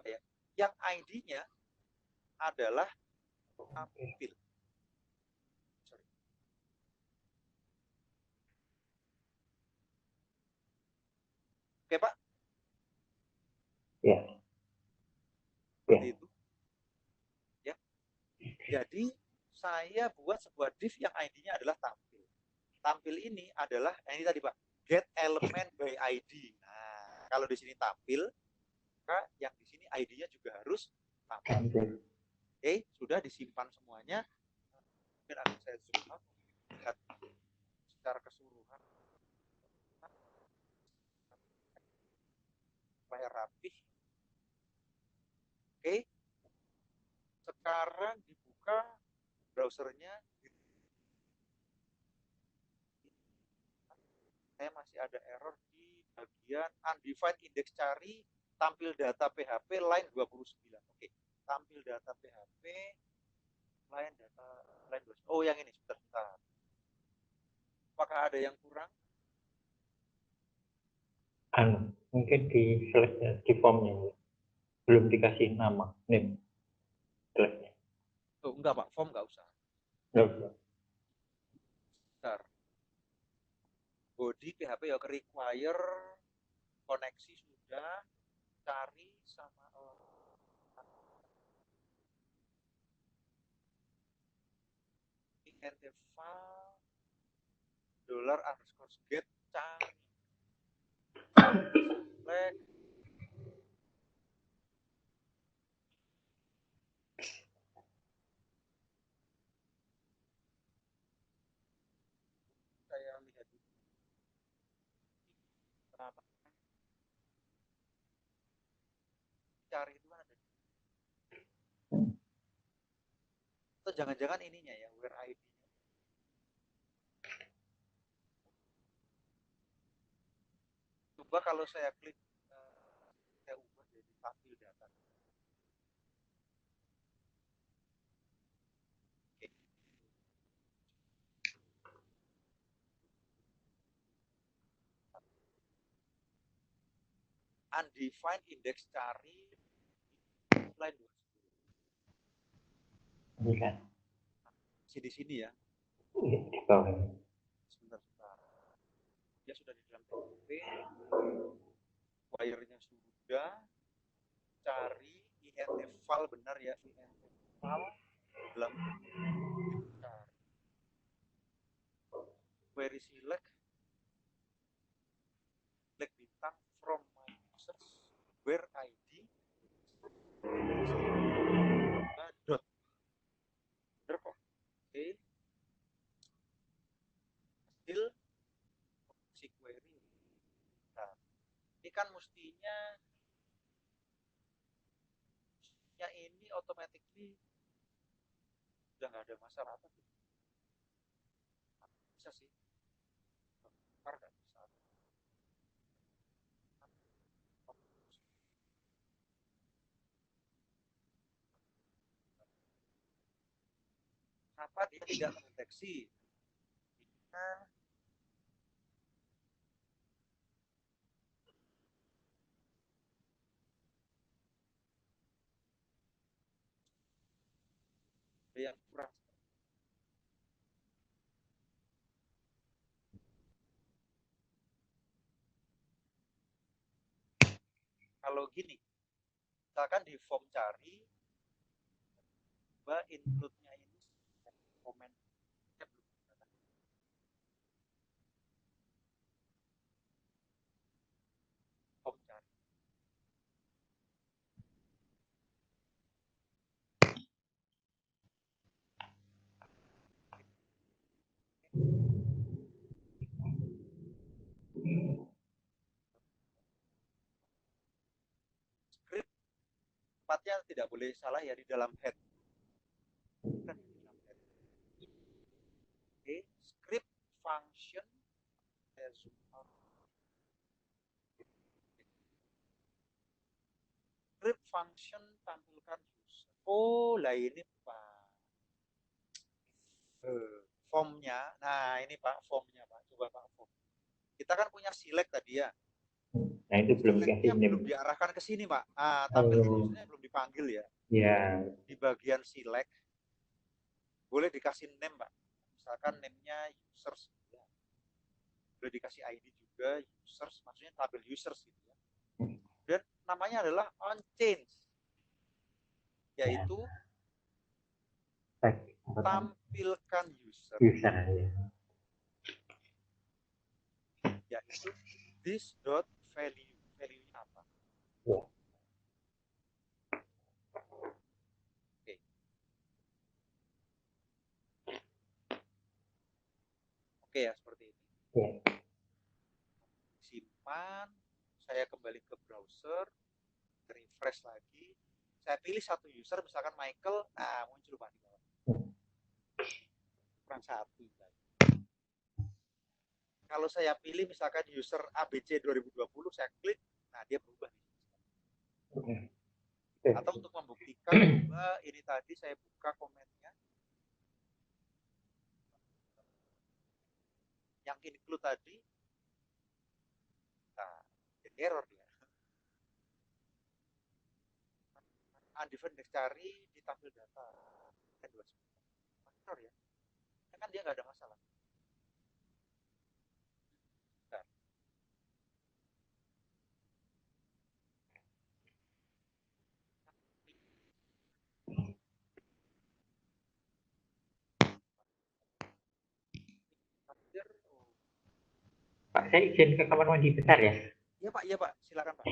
ya, yang ID-nya adalah tampil. Sorry. Oke Pak? Ya. Seperti itu. Ya. Jadi saya buat sebuah div yang ID-nya adalah tampil. Tampil ini adalah ini tadi Pak, get element by ID. Nah, kalau di sini tampil, maka yang di sini ID-nya juga harus tampil. Oke, sudah disimpan semuanya. Mungkin akan saya zoom out, lihat secara keseluruhan supaya rapih. Oke, sekarang dibuka browsernya. Saya masih ada error di bagian undefined index cari tampil data PHP line 29. Oke, tampil data PHP line data line 29. Oh, yang ini sebentar. Apakah ada yang kurang? Mungkin di select di formnya belum dikasih nama name selectnya. Oh, enggak Pak, form enggak usah. Bentar. Body PHP ya require koneksi sudah, cari sama int file $_get cari select saya lihat dulu kenapa cari itu kan ada atau jangan-jangan ininya ya where ID coba kalau saya klik saya ubah jadi tampil data. Oke. Undefined index cari line 20. Ini kan Di sini ya. di bawah. Sebentar. Dia sudah di dalam PHP. Wire-nya sudah. Cari int file benar ya, int file dalam cari. Query select bintang from my users where ID dot bener kok. Oke. Hasil si query. Nah, ini kan mestinya ini automatically udah nggak ada masalah apa tuh. Bisa sih. Ntar nggak bisa. Kenapa dia tidak mendeteksi? Nah, ada yang kurang. Kalau gini, misalkan di form cari, coba include-nya ini komen form cari. Script tempatnya tidak boleh salah ya di dalam head. Bukan di dalam head. Oke, script function saya zoom out. function tampilkan user. Oh, lah ini Pak. Formnya. Nah, ini Pak, formnya Pak. Coba Pak, form. Kita kan punya select tadi ya. Nah, itu belum dikasih Selectnya belum name. diarahkan ke sini Pak. Tampilkan Oh, usernya belum dipanggil ya. ya. Di bagian select, boleh dikasih name Pak. Misalkan name-nya users. Ya. Boleh dikasih ID juga, users. Maksudnya tabel users gitu ya. Dan namanya adalah on change. Yaitu tampilkan user. User, ya. Yaitu this dot value. Value-nya apa? Ya. Oke. Oke ya, seperti ini. Ya. Simpan, saya kembali ke browser, refresh lagi, saya pilih satu user, misalkan Michael, nah muncul Pak di bawah. Kurang satu. Kalau saya pilih misalkan user ABC 2020, saya klik, nah dia berubah. Atau untuk membuktikan, coba ini tadi saya buka komennya. Yang include tadi, nah, jadi error dia. Undefined cari ditampil data. Error ya. Kan dia nggak ada masalah. Nah. Pak, saya izin ke kamar mandi bentar ya. Iya Pak, silakan Pak.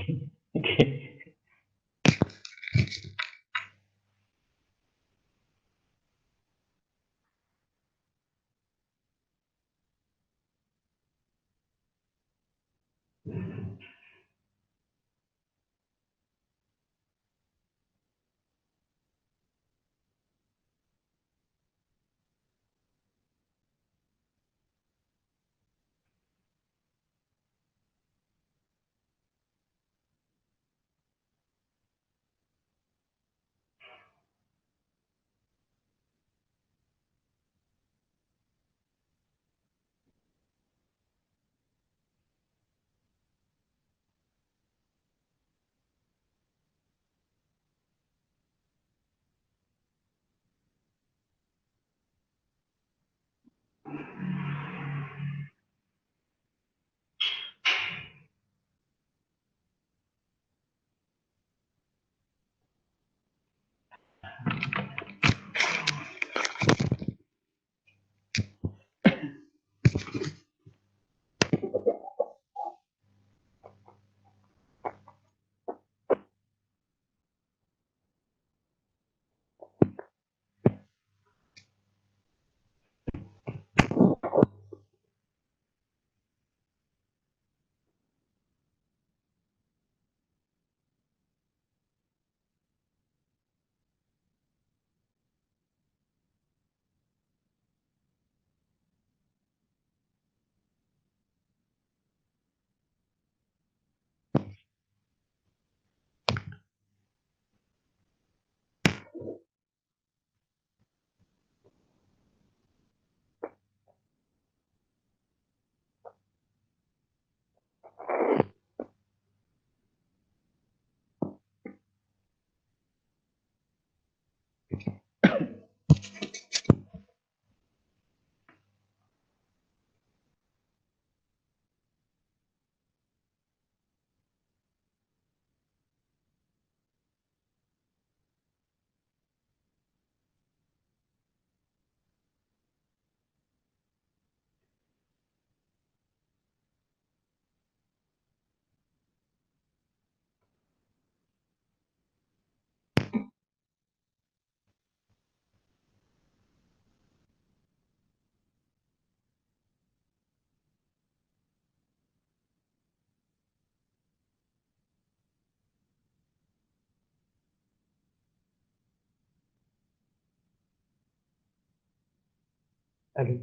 Aduh.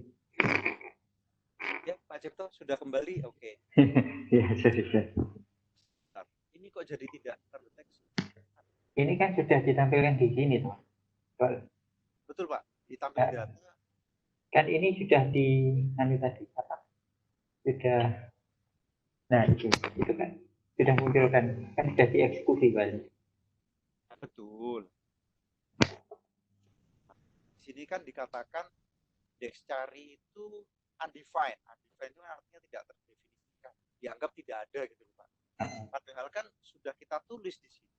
Ya, Pak Cipto sudah kembali. Oke. Ya, sudah. Ini kok jadi tidak terdeteksi? Ini kan sudah ditampilkan di sini tuh. Betul Pak, ditampil Ya, data. kan ini sudah di anu tadi apa? Sudah, nah itu kan sudah muncul kan sudah dieksekusi balik. Betul. Di sini kan dikatakan Dex cari itu undefined. Undefined itu artinya tidak terdefinisikan. Dianggap tidak ada gitu Pak. Padahal kan sudah kita tulis di sini.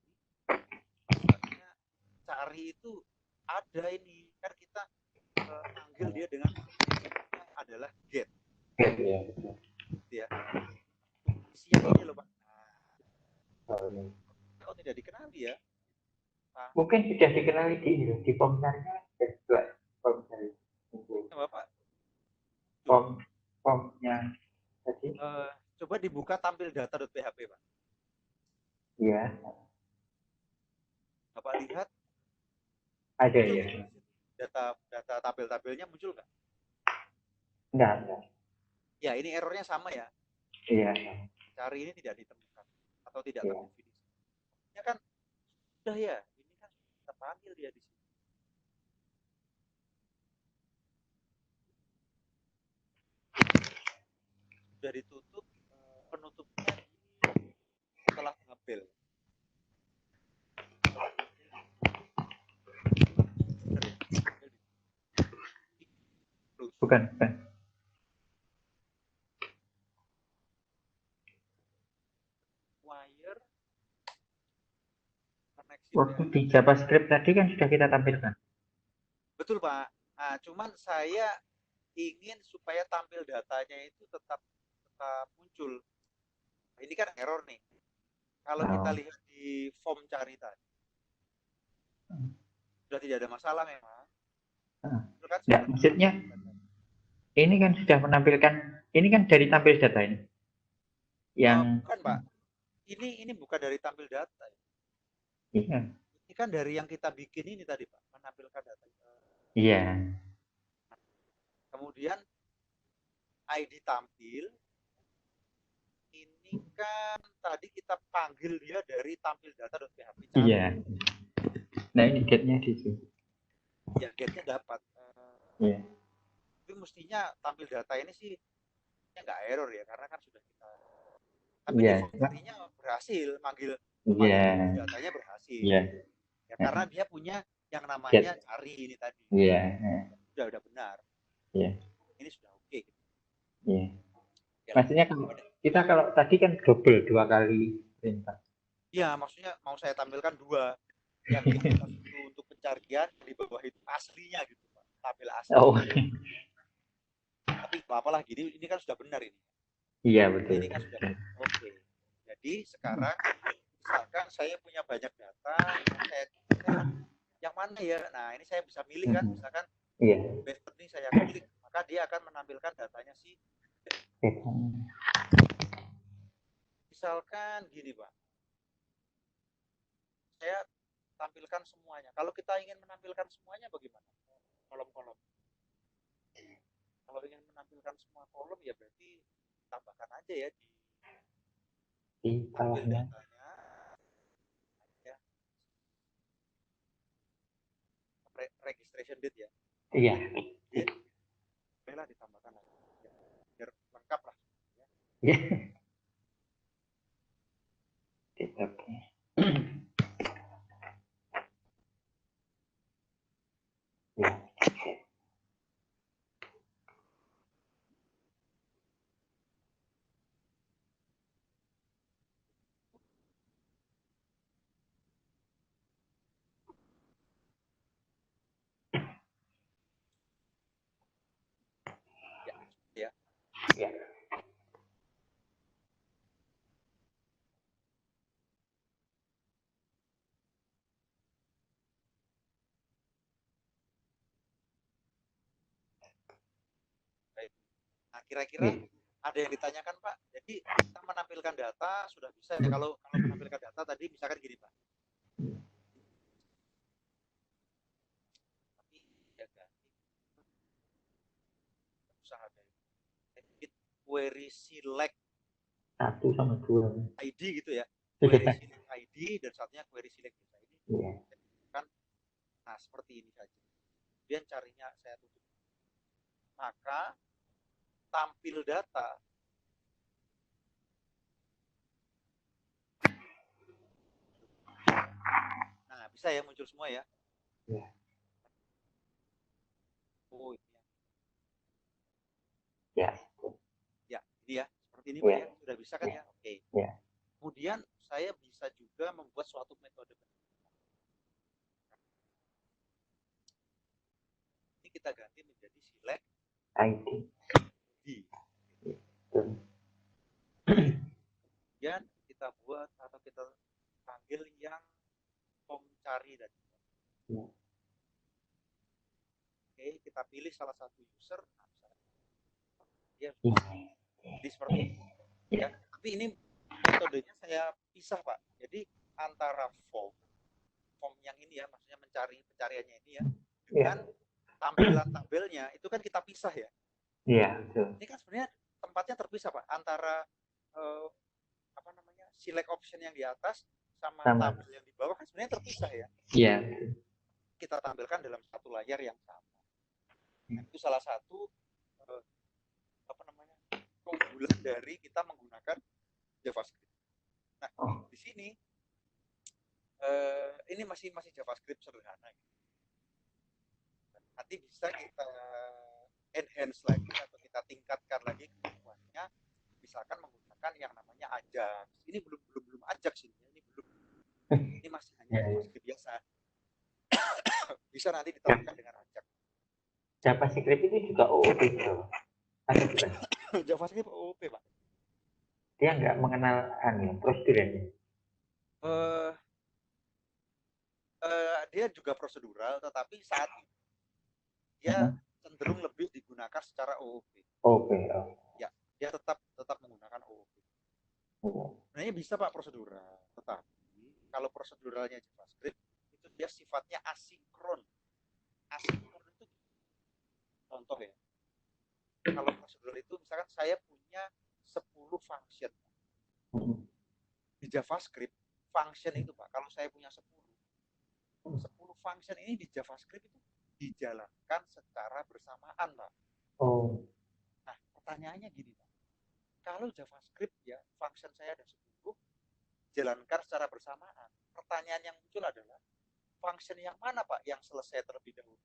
Misalnya cari itu ada ini. Kan kita panggil dia dengan adalah get. Ya. Gitu ya. Isinya ini loh Pak. Nah, Kalau tidak dikenali ya. Nah, mungkin sudah dikenali di form carinya ada dua form cari. Bapak, Formnya tadi. coba dibuka tampil data.php Pak. Iya. Bapak lihat Ada muncul ya. data tabel-tabelnya muncul nggak? Enggak. Ya ini errornya sama ya. Iya. Cari ini tidak ditemukan atau tidak Iya. terdefinisi. Ya kan sudah ya. Ini kan kita panggil dia di sini. Sudah ditutup, penutupnya setelah ngebel. Bukan. Wire Waktu di JavaScript tadi kan sudah kita tampilkan. Betul Pak. Nah, cuman saya ingin supaya tampil datanya itu tetap muncul. Nah, ini kan error nih. Kalau kita lihat di form cari tadi, sudah tidak ada masalah memang. Kan Ya, maksudnya ini kan sudah menampilkan, ini kan dari tampil data ini. Bukan Pak. Ini bukan dari tampil data. Iya. Ini kan dari yang kita bikin ini tadi Pak, menampilkan data. Iya. Kemudian ID tampil, ini kan tadi kita panggil dia dari tampil data.php. Iya. Nah ini get-nya di sini. Ya get-nya dapat. Iya. Tapi mestinya tampil data ini sih nggak error ya, karena kan sudah kita. Tapi di form cari-nya berhasil, manggil datanya berhasil. Iya. Ya, karena dia punya yang namanya cari ini tadi. Iya. Udah benar. Iya. Ini sudah oke. Iya. Maksudnya kita kalau tadi kan double 2 kali perintah. Iya, maksudnya mau saya tampilkan 2. Yang di atas itu untuk pencarian, di bawah itu aslinya gitu Pak. Tampil asli. Oh. Tapi apalah gini, ini kan sudah benar ini. Iya betul. Ini kan sudah benar. Oke. Jadi sekarang misalkan saya punya banyak data, saya yang mana ya? Nah, ini saya bisa milih kan, misalkan Best ini saya klik, maka dia akan menampilkan datanya sih. Misalkan gini Pak, saya tampilkan semuanya. Kalau kita ingin menampilkan semuanya bagaimana? Kolom-kolom. Kalau ingin menampilkan semua kolom ya berarti tambahkan aja ya di tampil datanya. Ya. Registration date ya. Iya. Bolehlah ditambahkan aja. Biar lengkap lah. Iya. Oke. Ya. Ya. Nah, kira-kira ada yang ditanyakan Pak. Jadi kita menampilkan data sudah bisa ya. Kalau menampilkan data tadi misalkan gini Pak. Tapi ya ganti usaha dari query select 1 sama 2 ID gitu ya. Query select ID dan satunya query select data ini Iya. Kan, nah seperti ini saja. Kemudian carinya saya tutup. Maka tampil data. Nah, bisa ya muncul semua ya. Iya. Oh, ini Ya. ya, ini ya. Seperti ini Pak Iya. ya. Sudah bisa kan Iya. ya? Oke. Iya. Kemudian saya bisa juga membuat suatu metode. Ini kita ganti menjadi select ID. D. Betul. Kemudian kita buat atau kita panggil yang form cari tadi. Iya. Oke, kita pilih salah satu user. Nah, misalnya, ya, Iya. jadi seperti ini. Ya, tapi ini metodenya saya pisah Pak. Jadi antara form yang ini ya, maksudnya pencariannya ini ya, dengan tampilan tabelnya itu kan kita pisah ya. Iya, betul. Ini kan sebenarnya tempatnya terpisah Pak antara apa namanya select option yang di atas sama tabel yang di bawah kan sebenarnya terpisah ya. Iya. Kita tampilkan dalam satu layar yang sama. Nah, itu salah satu apa namanya keunggulan dari kita menggunakan JavaScript. Nah, di sini ini masih JavaScript sederhana. Nanti bisa kita enhance lagi atau kita tingkatkan lagi kemampuannya, misalkan menggunakan yang namanya Ajax. Ini belum Ajax ini, ini masih hanya JavaScript biasa. Bisa nanti diterapkan dengan Ajax. JavaScript itu juga OOP, atau bukan? JavaScript OOP Pak. Dia nggak mengenal prosedur ini. Dia juga prosedural, tetapi saat ini dia cenderung lebih digunakan secara OOP. Ya, dia tetap menggunakan OOP. Sebenarnya bisa Pak prosedural, tetapi kalau proseduralnya JavaScript itu dia sifatnya asinkron. Asinkron itu contoh ya. Kalau prosedural itu misalkan saya punya 10 function. Di JavaScript function itu Pak, kalau saya punya 10 function ini di JavaScript itu dijalankan secara bersamaan Pak. Nah, pertanyaannya gini Pak. Kalau JavaScript ya, function saya ada 10 jalankan secara bersamaan. Pertanyaan yang muncul adalah function yang mana Pak yang selesai terlebih dahulu?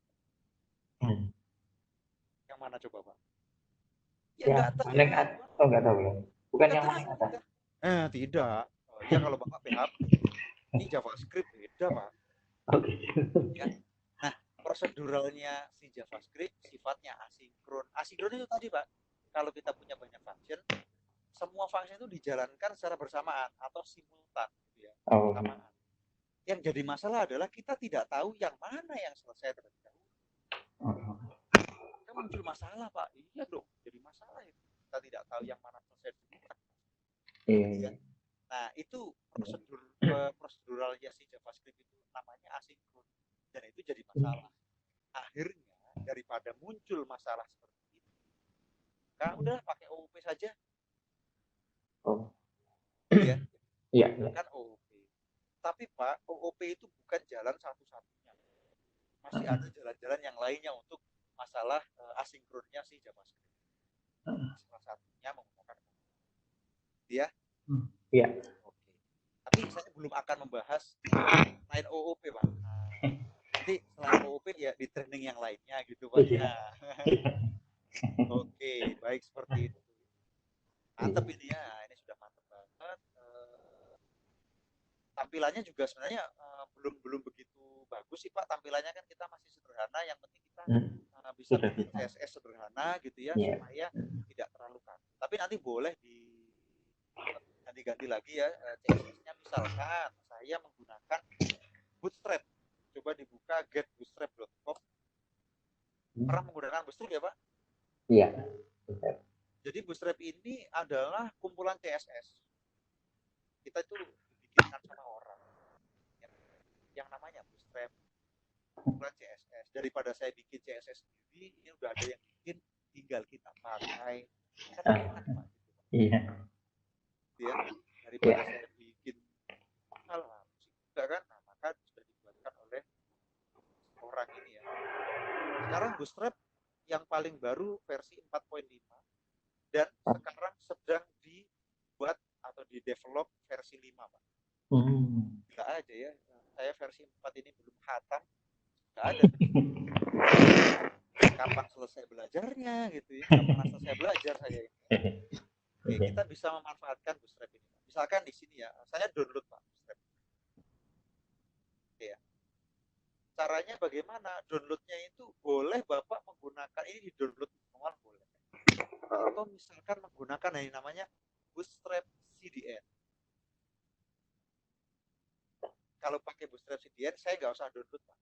Yang mana coba Pak? Ya nggak tahu. Nggak tahu ya. Bukan yang paling atas. Tidak. Ya kalau Bapak PHP, ini JavaScript beda Pak. Ya. Nah, proseduralnya si JavaScript sifatnya asinkron. Asinkron itu tadi Pak, kalau kita punya banyak function, semua function itu dijalankan secara bersamaan atau simultan, gitu ya. Bersamaan. Yang jadi masalah adalah kita tidak tahu yang mana yang selesai terlebih dahulu. Kan muncul masalah Pak. Iya dong, jadi masalah itu. Kita tidak tahu yang mana selesai duluan. Ya. Nah, itu proseduralnya si JavaScript itu namanya asinkron. Dan itu jadi masalah. Akhirnya, daripada muncul masalah seperti itu, kan udah pakai OOP saja. Ya, kan OOP. Tapi Pak, OOP itu bukan jalan satu-satunya. Masih ada jalan-jalan yang lainnya untuk masalah asinkronnya si JavaScript. Salah satunya menggunakan OOP. Ya? Iya. Oke. Tapi saya belum akan membahas lain OOP, Pak. Nanti selain OOP ya di training yang lainnya gitu, Pak. Ya. Oke, baik seperti itu. Mantap ini ya, ini sudah mantap banget. Tampilannya juga sebenarnya belum begitu bagus sih Pak. Tampilannya kan kita masih sederhana, yang penting kita bisa bikin CSS sederhana gitu ya, supaya tidak terlalu kaku. Tapi nanti boleh diganti lagi ya CSS-nya. Misalkan saya menggunakan Bootstrap, coba dibuka getbootstrap.com. Pernah menggunakan Bootstrap ya Pak? Iya. Jadi Bootstrap ini adalah kumpulan CSS. Kita itu dibikinkan sama orang yang namanya Bootstrap, kumpulan CSS. Daripada saya bikin CSS sendiri, ini udah ada yang bikin, tinggal kita pakai. Kan enak Pak. Iya. Ya, daripada saya bikin hal-hal juga kan, nah maka sudah Bootstrap yang paling baru versi 4.5 dan sekarang sedang dibuat atau di-develop versi 5, Pak. Gila aja ya, saya versi 4 ini belum khatam, nggak ada. Kapan selesai belajarnya gitu ya, kapan selesai belajar saya ini. Oke, kita bisa memanfaatkan Bootstrap ini. Misalkan di sini ya, saya download Pak Bootstrap. Oke ya. Caranya bagaimana? Downloadnya itu boleh Bapak menggunakan ini di download manual boleh. Atau misalkan menggunakan yang namanya Bootstrap CDN. Kalau pakai Bootstrap CDN, saya nggak usah download Pak.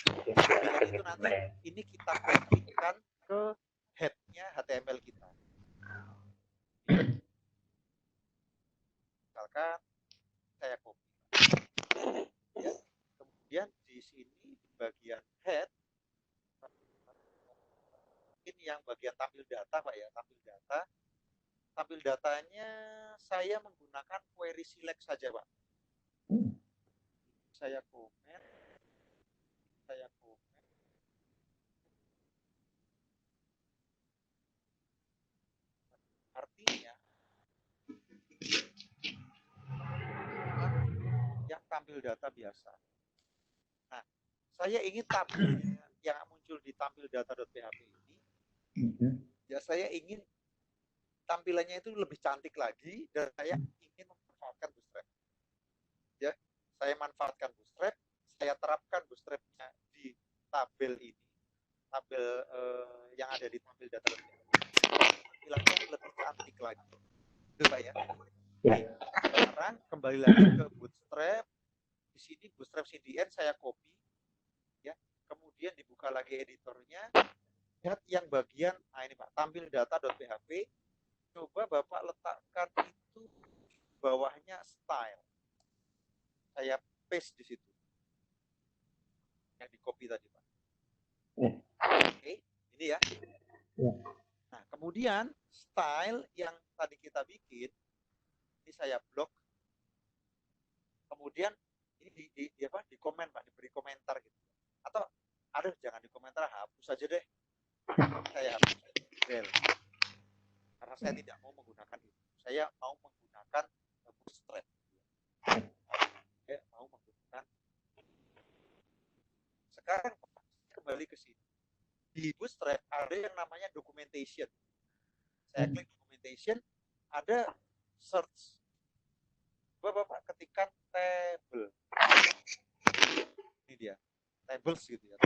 CDN itu nanti ini kita kopikan ke head-nya HTML kita. Misalkan saya copy. Ya. Kemudian di sini di bagian head, ini yang bagian tampil data Pak ya, tampil data. Tampil datanya saya menggunakan query select saja Pak. Saya komen. Artinya yang tampil data biasa. Nah, saya ingin tabelnya yang muncul di tampil data.php ini, ya saya ingin tampilannya itu lebih cantik lagi dan saya ingin memanfaatkan Bootstrap. Ya, saya manfaatkan Bootstrap, saya terapkan Bootstrapnya di tabel ini, tabel yang ada di tampil data.php. Tampilannya lebih cantik lagi. Itu Pak ya. Ya. Sekarang kembali lagi ke Bootstrap. Di sini Bootstrap CDN saya copy, ya. Kemudian dibuka lagi editornya. Lihat yang bagian, nah ini Pak, tampil data.php. Coba Bapak letakkan itu bawahnya style. Saya paste di situ. Yang di copy tadi Pak. Oke, ini ya. Nah, kemudian style yang tadi kita bikin, ini saya blok. Kemudian ini di komen Pak, diberi komentar gitu. Atau aduh jangan di komentar, hapus aja deh. Saya hapus well. Karena saya tidak mau menggunakan itu. Saya mau menggunakan Bootstrap. Saya mau menggunakan. Sekarang kembali ke sini. Di Bootstrap ada yang namanya documentation. Saya klik documentation, ada search. Bapak ketikkan table. Ini dia, tables gitu ya.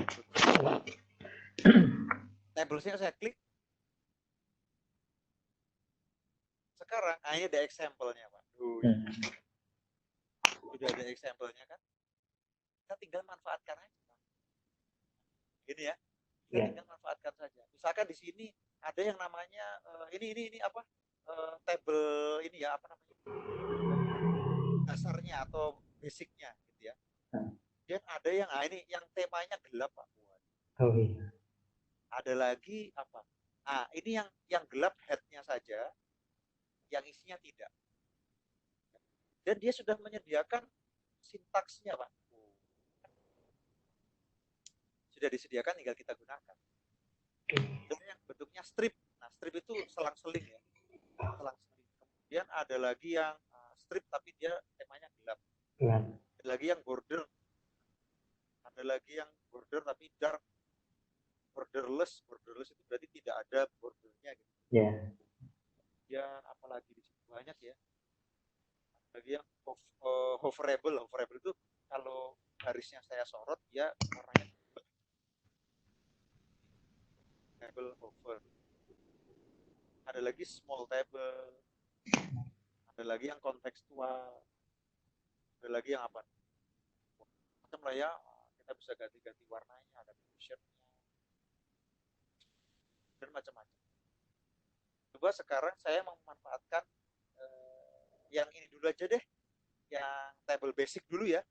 Tablesnya saya klik. Sekarang ini ada example-nya Pak. Sudah ada example-nya kan? Kita tinggal manfaatkan aja Pak. Gini ya, kita tinggal manfaatkan saja. Misalkan di sini ada yang namanya ini apa? Table ini ya apa namanya? Dasarnya atau basicnya gitu ya. Dan ada yang ini yang temanya gelap Pak. Oh iya. Ada lagi apa? Nah, ini yang gelap head-nya saja, yang isinya tidak. Dan dia sudah menyediakan sintaksnya Pak. Sudah disediakan, tinggal kita gunakan. Dan yang bentuknya strip. Nah, strip itu selang-seling ya. Selang-seling. Kemudian ada lagi yang strip tapi dia temanya gelap. Ada lagi yang border. Ada lagi yang border tapi dark. Borderless itu berarti tidak ada bordernya gitu. Ya, apalagi di situ banyak ya. Ada lagi yang hoverable itu kalau garisnya saya sorot dia warnanya table hover. Ada lagi small table. Ada lagi yang kontekstual. Ada lagi yang apa? Macam lah ya, kita bisa ganti-ganti warnanya, ada positionnya dan macam-macam. Coba sekarang saya memanfaatkan yang ini dulu aja deh, yang table basic dulu ya.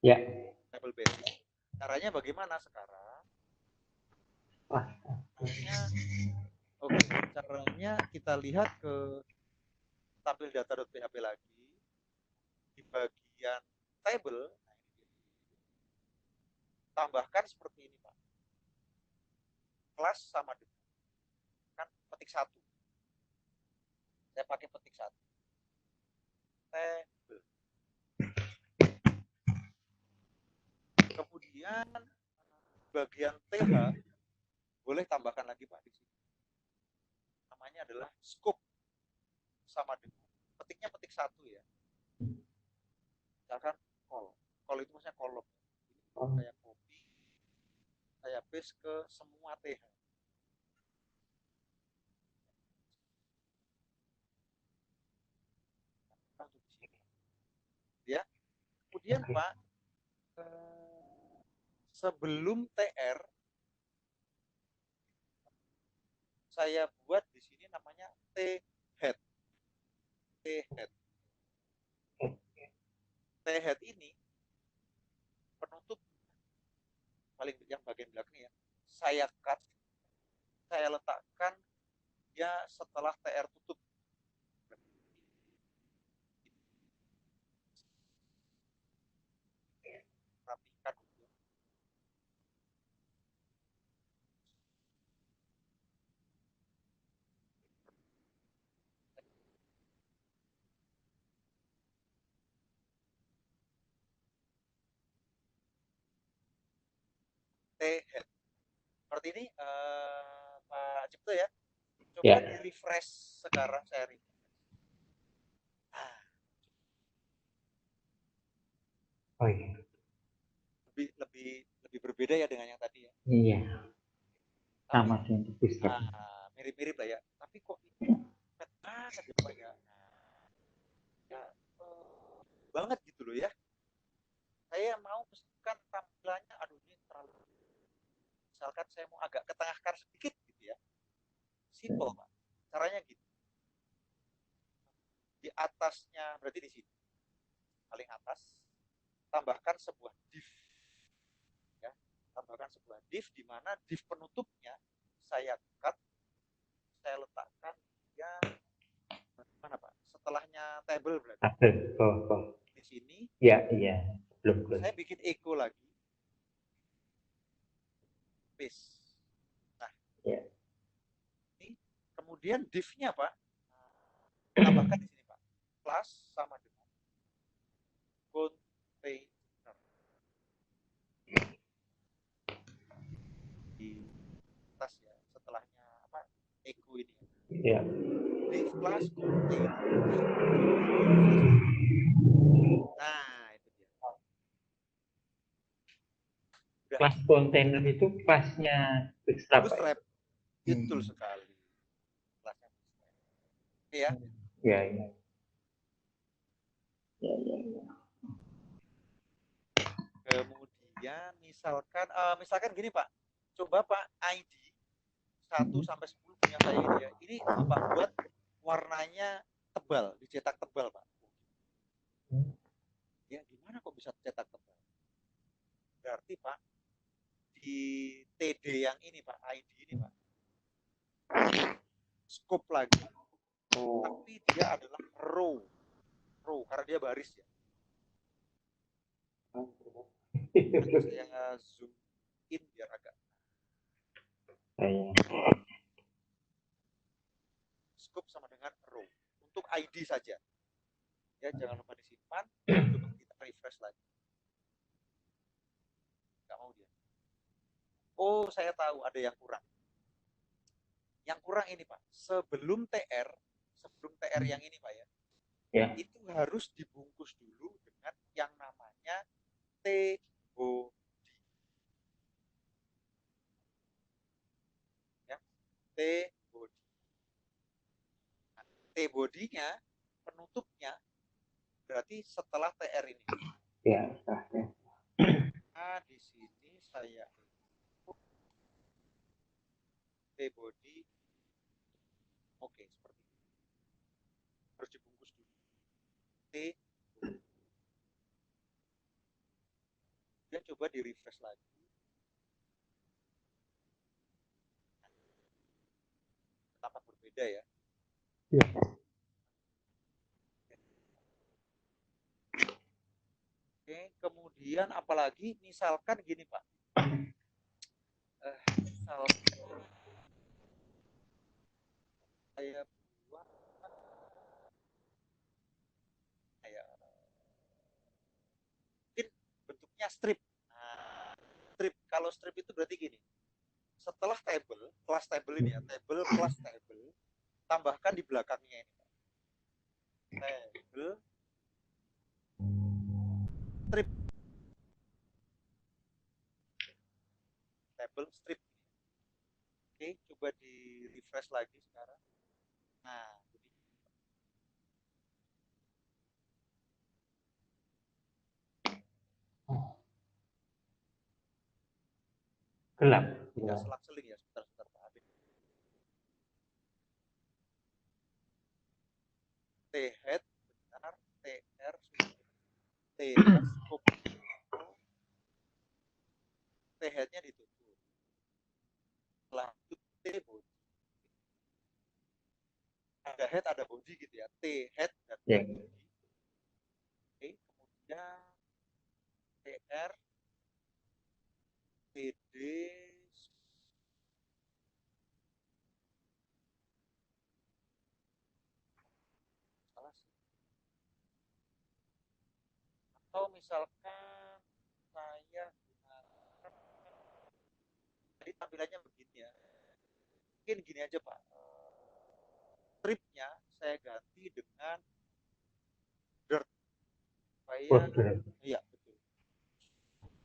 Ya. Table basic. Caranya bagaimana sekarang? Caranya kita lihat ke tampil data.php lagi di bagian table. Tambahkan seperti ini Pak. kelas sama dengan, kan petik satu. Saya pakai petik satu. Table. Kemudian bagian TH boleh tambahkan lagi Pak di sini. Namanya adalah scope sama dengan petiknya petik satu ya. Misalkan call itu maksudnya kolom. Saya copy, saya paste ke semua TH. Ya, kemudian Pak, sebelum TR saya buat di sini namanya T-head. T-head. T-head ini penutup paling yang bagian belakang ya. Saya cut, saya letakkan ya setelah TR tutup. Rapikan. T-head. Seperti ini Pak Cipto ya. Coba di refresh sekarang saya refresh. Oh iya. Lebih berbeda ya dengan yang tadi ya. Iya. Sama sih untuk booster. Mirip-mirip lah ya. Tapi kok ini banget ya Pak ya. Ya banget gitu loh ya. Saya mau pesankan tampilannya, aduh ini terlalu. Misalkan saya mau agak ketengahkan sedikit gitu ya. Simple Pak. Caranya gitu. Di atasnya berarti di sini. Paling atas tambahkan sebuah div. Ya, tambahkan sebuah div di mana div penutupnya saya cut, saya letakkan ya mana Pak? Setelahnya table berarti. Table. Di sini. Ya, iya. Belum. Saya bikin echo lagi. Paste. Nah, ya. Ini kemudian div-nya Pak, tambahkan di sini Pak. Plus sama dengan container. Di atas ya, setelahnya apa? Echo ini. Ya. Div plus container. Nah, itu dia. Kelas kontainer itu kelasnya bootstrap. Bootstrap. Betul sekali. Kelasnya bootstrap. Oke ya. Ya. Kemudian misalkan gini Pak. Coba Pak ID 1 sampai 10 punya saya ini ya. Ini Bapak buat warnanya tebal, dicetak tebal Pak. Ya gimana kok bisa cetak tebal? Berarti Pak di TD yang ini Pak, ID ini Pak, scope lagi, tapi dia adalah row karena dia baris ya. Saya zoom in biar agak. Scope sama dengan row untuk ID saja. Ya jangan lupa disimpan. Coba kita refresh lagi. Nggak mau dia. Oh saya tahu ada yang kurang. Yang kurang ini Pak, sebelum TR yang ini Pak ya, itu harus dibungkus dulu dengan yang namanya T-body. Ya, T-body. Nah, T-body-nya, penutupnya, berarti setelah TR ini. Ya. Nah, di sini saya T-body. Oke, seperti ini. Harus dibungkus dulu. T. Dan coba di refresh lagi. Tampak berbeda ya. Oke, kemudian apalagi misalkan gini Pak. Misalkan saya buat ya mungkin bentuknya strip. Nah, strip kalau strip itu berarti gini, setelah table kelas table ini ya, table kelas table, tambahkan di belakangnya ini table strip, table strip. Oke, coba di refresh lagi sekarang. Nah, jadi Gelap. tidak Ya. selang-seling ya, sebentar Pak Abid. T head benar, TR TR scope T headnya ditutup. Setelah itu T body. Ada head ada body gitu ya. T head dan Ya. body. Oke, kemudian TR TD salah sih. Atau misalkan saya gunakan, jadi tampilannya begini ya. Mungkin gini aja Pak. Stripnya saya ganti dengan dirt supaya Border. iya betul.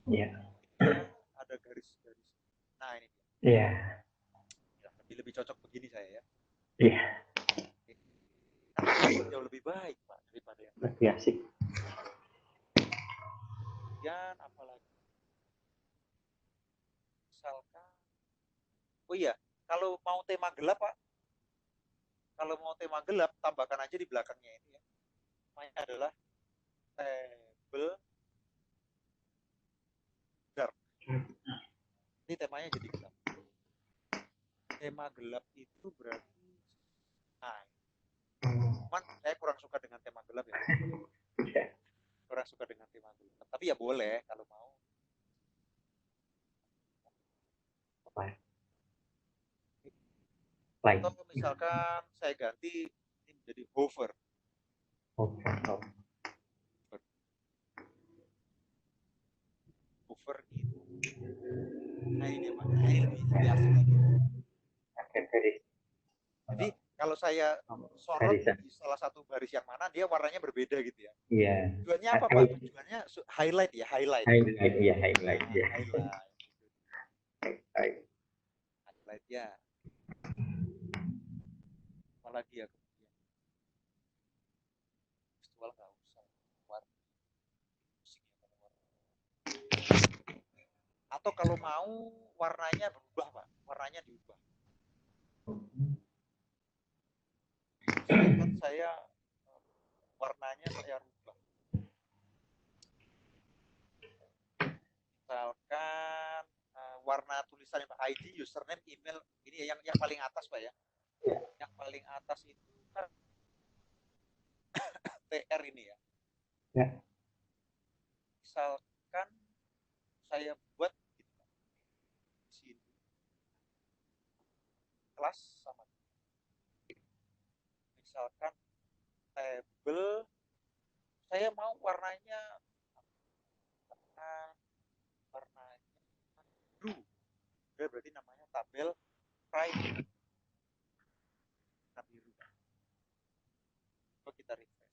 Ya. Ya, ada garis-garis. Nah ini dia. Ya. Ya, lebih cocok begini saya ya. Iya. Oke. Kan jauh lebih baik Pak daripada yang Lebih asik. kemudian apalagi misalkan oh iya kalau mau tema gelap Pak, kalau mau tema gelap tambahkan aja di belakangnya ini ya, namanya adalah table dark. Ini temanya jadi gelap. Tema gelap itu berarti nah cuman saya kurang suka dengan tema gelap ya Pak. Ya. Kurang suka dengan tema gelap tapi ya boleh kalau mau. Light. Atau misalkan saya ganti ini menjadi hover. Oh. Oh. Hover itu nah ini dia Pak, nah ini lebih asik lagi. Ada garis. Jadi kalau saya sorot Garisan. di salah satu baris yang mana dia warnanya berbeda gitu ya. Iya. Tujuannya apa Pak? Tujuannya highlight ya, highlight. Highlight. Iya, highlight. Nah, Iya. highlight. Highlight. Highlight ya. Apalagi ya kemudian. Visual nggak usah. Warna. Musik ya kalau warna. Atau kalau mau warnanya berubah Pak. Warnanya diubah. Misalkan saya warnanya saya rubah. Misalkan warna tulisannya Pak ID, username, email ini yang paling atas Pak ya. Ya. Yang paling atas itu kan TR ini ya. Ya. Misalkan saya buat gitu, di sini kelas sama misalkan table saya mau warnanya warnanya blue berarti namanya tabel prime warna biru. Coba kita refresh.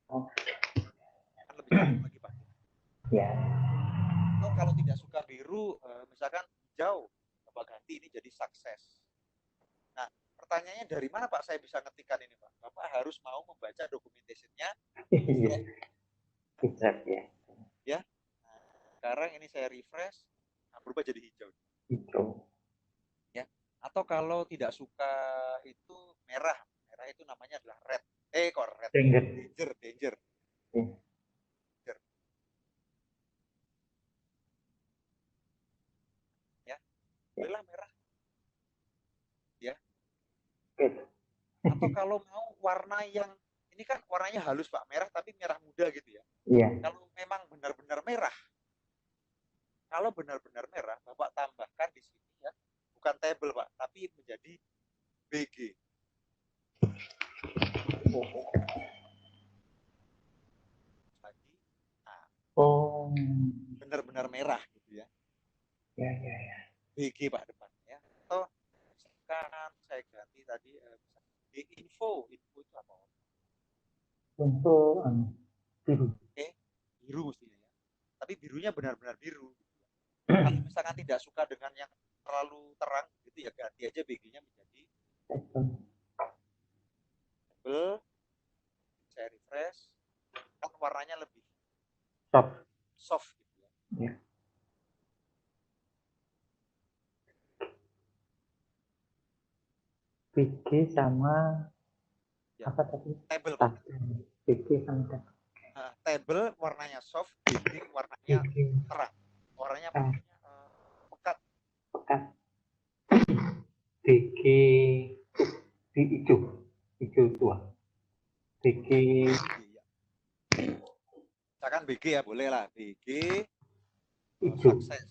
Oh. Kan lebih cocok lagi Pak. Ya. Atau kalau tidak suka biru misalkan hijau coba ganti ini jadi sukses. Nah pertanyaannya dari mana Pak saya bisa ngetikkan ini Pak? Bapak harus mau membaca dokumentasinya. Iya. Hijab ya. Ya. Nah, sekarang ini saya refresh, nah, berubah jadi hijau. Hijau. Ya. Atau kalau tidak suka itu merah, merah itu namanya adalah red. Kok red? Danger. Danger, danger. Ya. Danger. Ya. Bolehlah merah. Ya. Atau kalau mau warna yang ini kan warnanya halus Pak, merah tapi merah muda gitu ya. Iya. Kalau memang benar-benar merah, kalau benar-benar merah, Bapak tambahkan di sini ya bukan table Pak, tapi menjadi BG. Lagi, nah, Oh, benar-benar merah gitu ya. ya. BG Pak depannya. Atau misalkan saya ganti tadi info itu apa? Untuk biru. Biru mestinya ya. Tapi birunya benar-benar biru. Kalau misalkan tidak suka dengan yang terlalu terang gitu ya ganti aja BG-nya menjadi table. Saya refresh, kan warnanya lebih soft gitu ya. Ya. BG sama Ya. apa tadi? Table Pak. BG sama table. Table warnanya soft, BG warnanya BG terang. Warnanya pekat. BG di hijau tua. BG Ya. Misalkan BG ya boleh lah, BG hijau. sukses.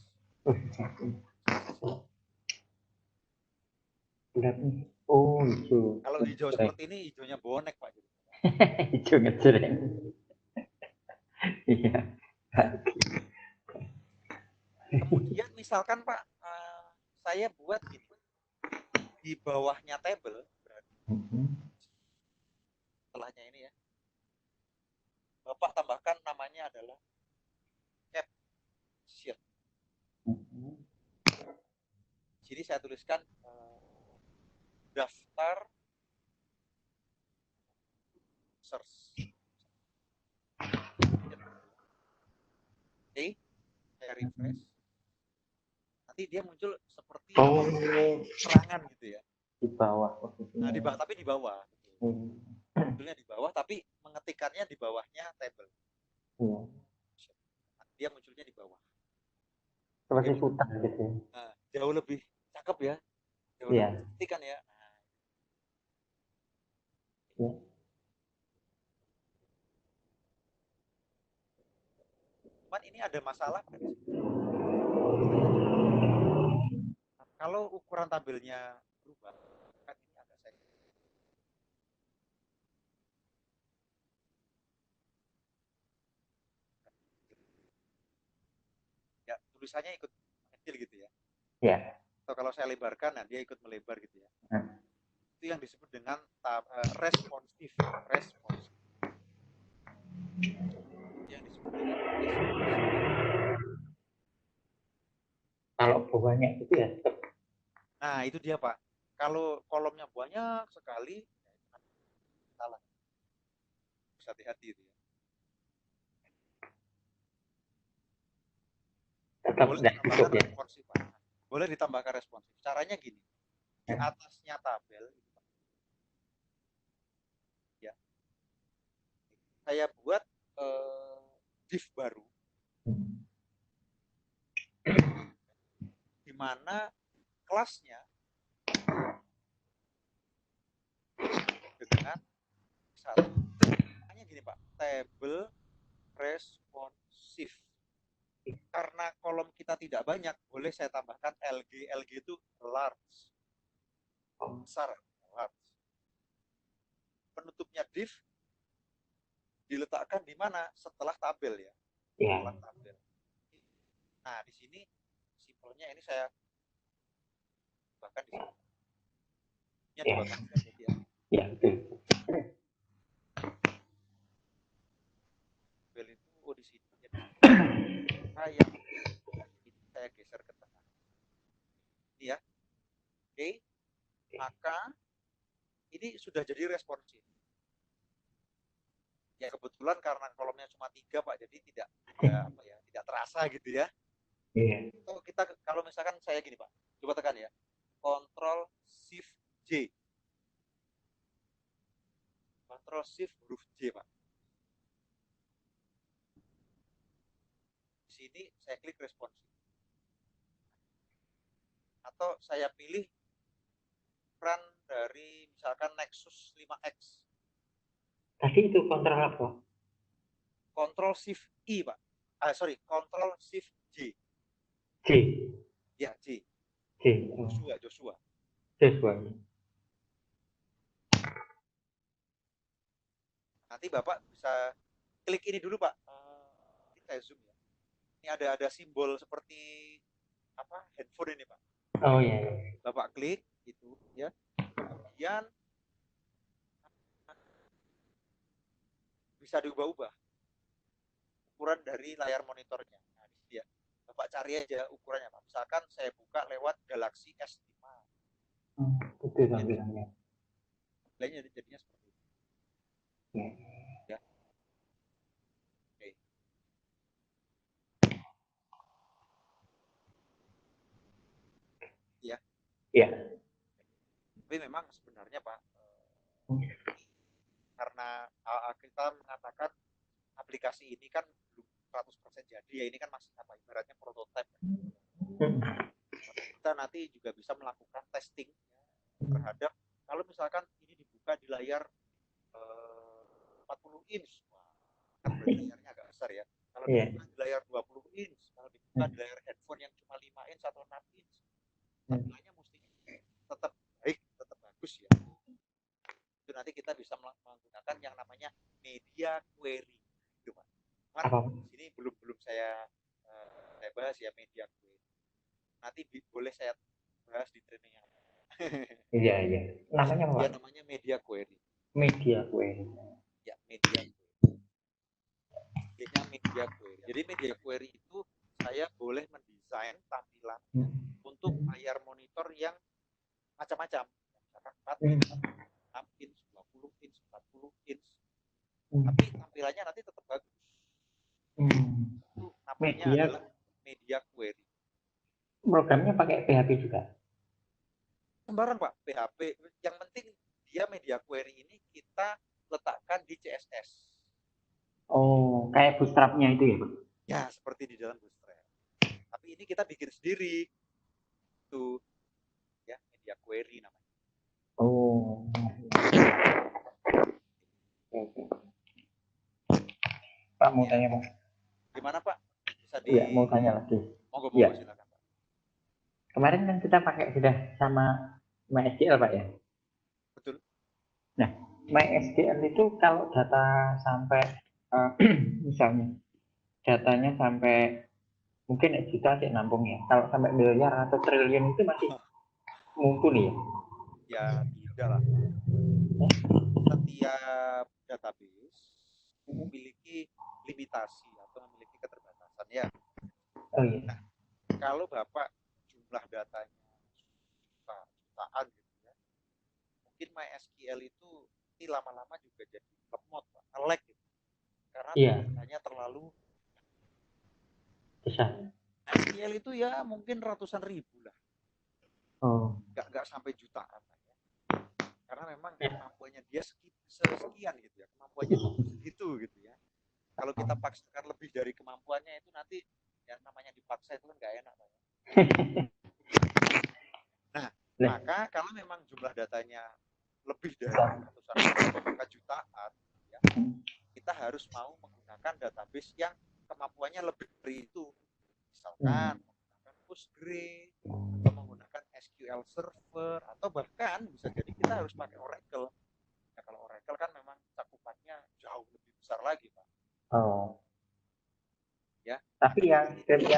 Oh, hijau. Kalau hijau seperti ini hijaunya bonek Pak. Hijau ngejreng. Iya. Kemudian misalkan Pak, saya buat gini, di bawahnya table, setelahnya ini ya, Bapak tambahkan namanya adalah caption. Sini saya tuliskan daftar search. Oke, saya refresh. Nanti dia muncul seperti serangan gitu ya. Di bawah Nah, tapi di bawah. Munculnya di bawah, tapi mengetikkannya di bawahnya table. Dia munculnya di bawah. Seperti hutan gitu. Nah, jauh lebih cakep ya. Jauh lebih cantik kan ya. Nah. Cuman ini ada masalah kan? Kalau ukuran tabelnya berubah, kan ini agak saya. Ya, tulisannya ikut kecil gitu ya. Ya. Atau kalau saya lebarkan, nah dia ikut melebar gitu ya. Itu yang disebut dengan responsif. Yang disebut dengan responsif. Kalau banyak itu ya. Nah, itu dia Pak. Kalau kolomnya banyak sekali, salah. Harus hati-hati itu ya. Boleh ditambahkan responsif, Pak. Boleh ditambahkan responsif. Caranya gini. Di atasnya tabel, ya. Saya buat div baru. Di mana kelasnya dengan satu. Hanya gini Pak, table responsif. Karena kolom kita tidak banyak, boleh saya tambahkan LG. LG itu large. Besar, large. Penutupnya div diletakkan di mana? Setelah tabel ya. Setelah tabel. Nah, di sini simpelnya ini saya bahkan di sini. Ini dibuatkan jadi ya. Ya, betul. Tabel itu di sini. Yang ini saya geser ke tengah. Ini ya. Oke. Maka ini sudah jadi responsif. Ya kebetulan karena kolomnya cuma 3 Pak, jadi tidak terasa gitu ya. Iya. So, kita kalau misalkan saya gini Pak, coba tekan ya, Ctrl Shift J, Ctrl Shift huruf J Pak. Di sini saya klik responsif, atau saya pilih ukuran dari misalkan Nexus 5X. Tadi itu kontrol apa? Ctrl Shift I Pak. Ctrl Shift J. J. Ya, J. Joshua. Nanti Bapak bisa klik ini dulu Pak. Ini saya zoom ya. Ini ada simbol seperti handphone ini Pak. Oh iya. Bapak klik itu ya. Kemudian bisa diubah-ubah ukuran dari layar monitornya. Nah, ini dia. Bapak cari aja ukurannya Pak. Misalkan saya buka lewat Galaxy S5. Itu tampilannya. Lainnya jadinya seperti itu. Ya. Oke. Ya. Iya. Tapi memang sebenarnya Pak, karena kita mengatakan aplikasi ini kan belum 100% jadi ya, ini kan masih ibaratnya prototipe. Kita nanti juga bisa melakukan testing terhadap kalau misalkan ini dibuka di layar 40 inch, kan layarnya agak besar ya. Kalau dibuka di layar 20 inch, kalau dibuka di layar headphone yang cuma 5 inch atau 6 inch, tampilannya mesti tetap baik, tetap bagus ya. Itu nanti kita bisa menggunakan yang namanya media query. Itu Pak. Di sini belum saya bahas ya media query. Nanti boleh saya bahas di trainingnya. Iya. Namanya apa? Ya namanya media query. Media query. Ya, media query. Media query. Jadi media query itu saya boleh mendesain tampilan untuk layar monitor yang macam-macam. Misalkan 4 inch, 6 inch, 20 inch, 40 inch. Tapi tampilannya nanti tetap bagus. Itu namanya adalah media query. Programnya pakai PHP juga? Sembarang Pak, PHP. Yang penting dia media query ini kita letakkan di CSS. Oh, kayak Bootstrap-nya itu ya Pak? Ya, seperti di dalam Bootstrap. Tapi ini kita bikin sendiri. Itu ya, media query namanya. Oh. Pak mau tanya Pak? Gimana Pak? Bisa Iya, mau tanya lagi. Monggo Ya. Silakan Pak. Kemarin kan kita pakai sudah sama MySQL Pak ya? Betul. Nah, MySQL itu kalau data sampai misalnya datanya sampai mungkin juta sih nampung ya. Kalau sampai miliar atau triliun itu masih mumpuni ya? Ya tidak lah. Setiap database memiliki limitasi atau memiliki keterbatasan ya. Oh iya. Nah, kalau Bapak jumlah datanya jutaan gitu ya, mungkin MySQL itu lama-lama juga jadi lemot, nge-lag gitu. Karena datanya terlalu besar. MySQL itu ya mungkin ratusan ribu lah. Oh. Nggak sampai jutaan lah ya. Karena memang kemampuannya dia sekian gitu ya. Kemampuannya segitu gitu ya. Kalau kita paksakan lebih dari kemampuannya itu nanti yang namanya dipaksa itu kan nggak enak Pak. Nah, maka kalau memang jumlah datanya lebih dari ratusan ribu, jutaan ya, kita harus mau menggunakan database yang kemampuannya lebih dari itu. Misalkan menggunakan Postgre atau menggunakan SQL Server atau bahkan bisa jadi kita harus pakai Oracle. Nah, kalau Oracle kan memang cakupannya jauh lebih besar lagi Pak. Oh. Ya. Tapi yang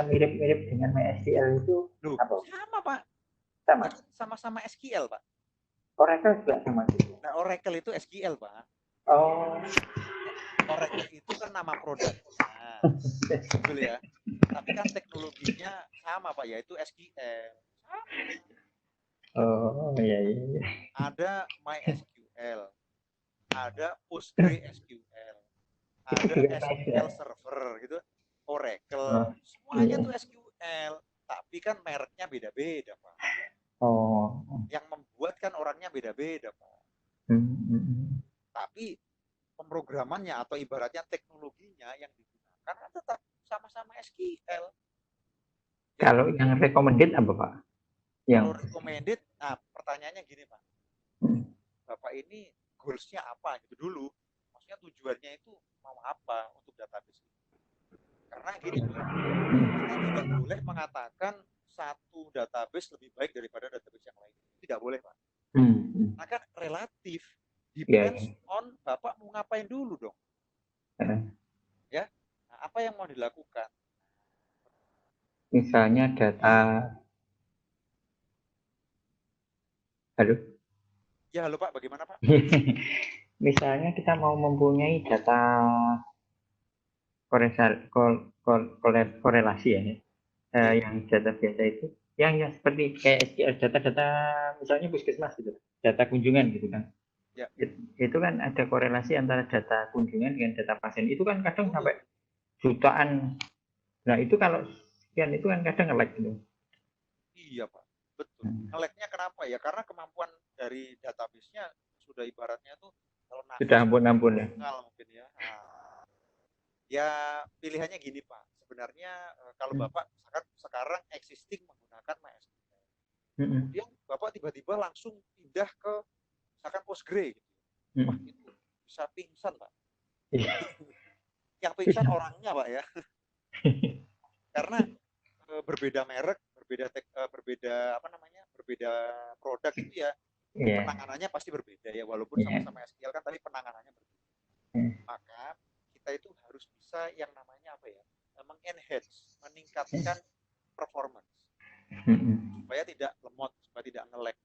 mirip-mirip dengan MySQL itu apa? Sama Pak. Sama. Sama-sama SQL Pak. Oracle juga sama. Nah, Oracle itu SQL Pak. Oh. Oracle itu kan nama produk. Nah, betul ya. Tapi kan teknologinya sama Pak, yaitu SQL. Oh iya. Ada MySQL, ada PostgreSQL, ada SQL Server gitu, Oracle, semuanya tuh SQL. Tapi kan mereknya beda-beda Pak. Oh. Yang membuat kan orangnya beda-beda Pak. Tapi pemrogramannya atau ibaratnya teknologinya yang digunakan kan tetap sama-sama SQL. Kalau yang recommended apa Pak? Kalau recommended, nah pertanyaannya gini Pak, Bapak ini goals-nya apa gitu dulu, maksudnya tujuannya itu mau apa untuk database itu? Karena gini Pak, kita tidak boleh mengatakan satu database lebih baik daripada database yang lain. Tidak boleh, Pak. Maka relatif depends on Bapak mau ngapain dulu dong. Ya, nah, apa yang mau dilakukan? Misalnya data, halo? Ya, halo Pak, bagaimana Pak? Misalnya kita mau mempunyai data korelasi ya, yang data biasa itu, yang seperti kayak SQL, data-data misalnya puskesmas gitu, data kunjungan gitu kan. Ya. Itu kan ada korelasi antara data kunjungan dengan data pasien. Itu kan kadang sampai jutaan. Nah itu kalau sekian itu kan kadang nge-lag gitu. Iya Pak, betul. Nge-lag-nya kenapa ya? Karena kemampuan dari database-nya sudah ibaratnya tuh kalau sudah ampun-ampun ya. Mungkin ya. Nah, ya pilihannya gini Pak. Sebenarnya kalau Bapak sekarang existing menggunakan MySQL. Kemudian Bapak tiba-tiba langsung pindah ke misalkan Postgre gitu. Wah, itu bisa pingsan Pak. Yang pingsan orangnya Pak ya. Karena berbeda merek, berbeda produk itu ya, penanganannya pasti berbeda ya, walaupun sama-sama SQL kan, tapi penanganannya berbeda. Maka kita itu harus bisa yang namanya apa ya, mengenhance, meningkatkan performance supaya tidak lemot, supaya tidak nge-lag.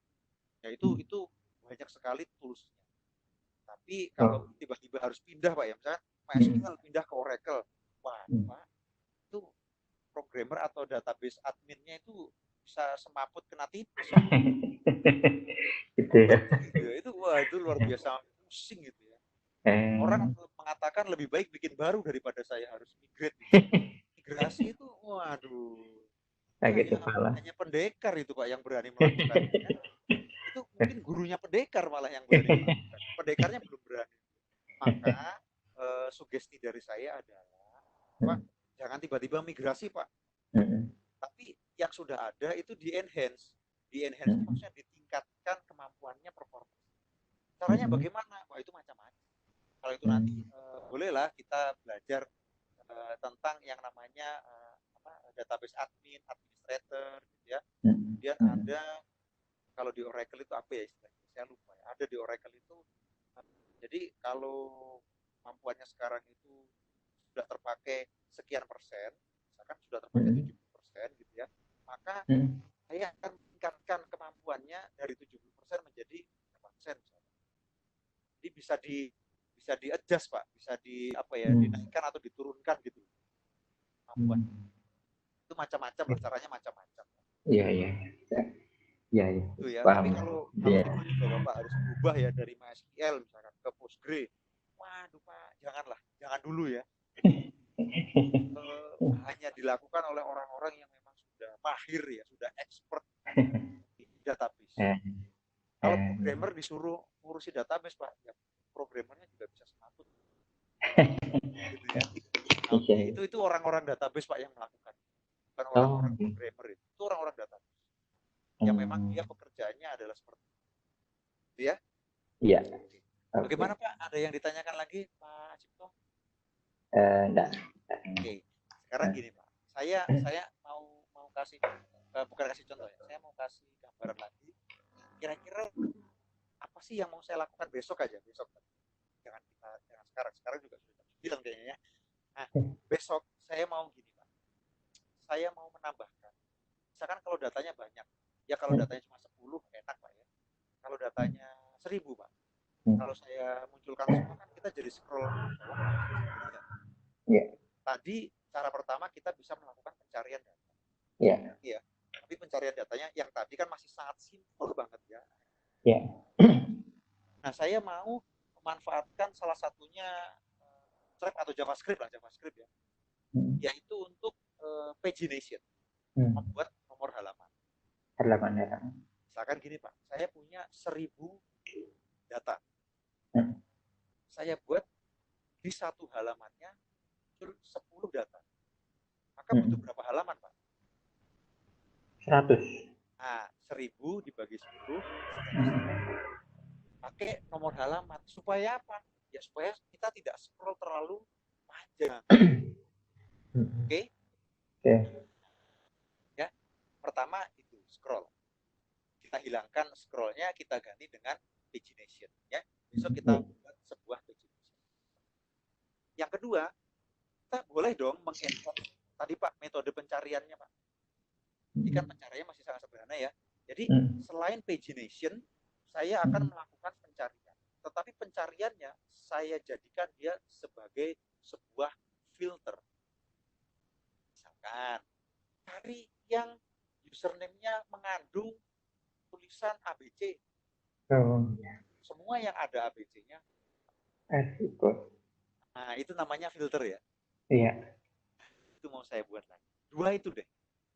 Ya itu banyak sekali toolsnya. Tapi kalau tiba-tiba harus pindah Pak ya, misalnya MySQL pindah ke Oracle, wah Pak, itu programmer atau database adminnya itu bisa semaput kena tipes. Gitu ya. Itu luar biasa pusing gitu ya. Orang mengatakan lebih baik bikin baru daripada saya harus migrate. Migrasi itu, waduh. Hanya pendekar itu Pak yang berani melakukannya. Itu mungkin gurunya pendekar malah yang berani melakukan. Pendekarnya belum berani. Maka sugesti dari saya adalah, Pak, jangan tiba-tiba migrasi Pak. Tapi yang sudah ada itu di-enhance. Di-enhance itu maksudnya ditingkatkan kemampuannya performance. Caranya bagaimana? Wah, itu macam-macam. Kalau itu nanti bolehlah kita belajar tentang yang namanya database admin, administrator gitu ya. Kemudian ada kalau di Oracle itu apa ya istilahnya? Saya lupa ya. Ada di Oracle itu jadi kalau kemampuannya sekarang itu sudah terpakai sekian persen, misalkan sudah terpakai 70% gitu ya, maka saya akan meningkatkan kemampuannya dari 70% menjadi berapa persen misalnya. Jadi bisa di-adjust Pak, bisa dinaikkan atau diturunkan gitu kemampuan. Itu macam-macam lah, caranya macam-macam. Iya. Itu ya. Tapi kalau tiba-tiba Bapak harus berubah ya dari MySQL misalkan ke Postgre, waduh Pak, jangan dulu ya. Hanya dilakukan oleh orang-orang yang memang sudah mahir ya, sudah expert di database. Kalau programmer disuruh ngurusi database Pak, ya programmernya juga bisa semaput. Gitu ya. Itu orang-orang database Pak yang melakukan. Bukan orang-orang programmer itu. Itu orang-orang database. Yang memang dia pekerjaannya adalah seperti itu ya. Iya. Bagaimana Pak? Ada yang ditanyakan lagi Pak Cipto? Enggak. Oke. Sekarang gini Pak. Saya mau kasih bukan kasih contoh ya. Saya mau kasih gambaran lagi. Kira-kira apa sih yang mau saya lakukan besok aja? Besok. Jangan sekarang. Sekarang juga sudah bilang kayaknya ya. Nah, besok saya mau gini Pak. Saya mau menambahkan. Misalkan kalau datanya banyak. Ya kalau datanya cuma 10 enak Pak ya. Kalau datanya 1000 Pak. Kalau saya munculkan semua kan kita jadi scroll ke bawah nggak bisa lihat. Iya. Tadi cara pertama kita bisa melakukan pencarian data. Iya. Tapi pencarian datanya yang tadi kan masih sangat simpel banget ya. Iya. Nah, saya mau memanfaatkan salah satunya Stripe atau JavaScript ya. Yaitu untuk pagination. Membuat nomor halaman. Misalkan gini Pak, saya punya 1000 data. Saya buat di satu halamannya 10 data. Maka butuh berapa halaman Pak? 100. Nah, 1000 dibagi 10 pakai nomor halaman. Supaya apa? Ya supaya kita tidak scroll terlalu panjang. Oke? Ya. pertama itu scroll. Kita hilangkan scrollnya, kita ganti dengan pagination. Ya, besok kita buat sebuah pagination. Yang kedua, kita boleh dong mengenhance tadi Pak metode pencariannya Pak. Ini kan pencariannya masih sangat sederhana ya. Jadi selain pagination, saya akan melakukan pencarian. Tetapi pencariannya saya jadikan dia sebagai sebuah filter. Misalkan cari yang username-nya mengandung tulisan ABC. Semua yang ada ABC-nya. Nah, itu namanya filter ya. Iya. Itu mau saya buat lagi. Dua itu deh.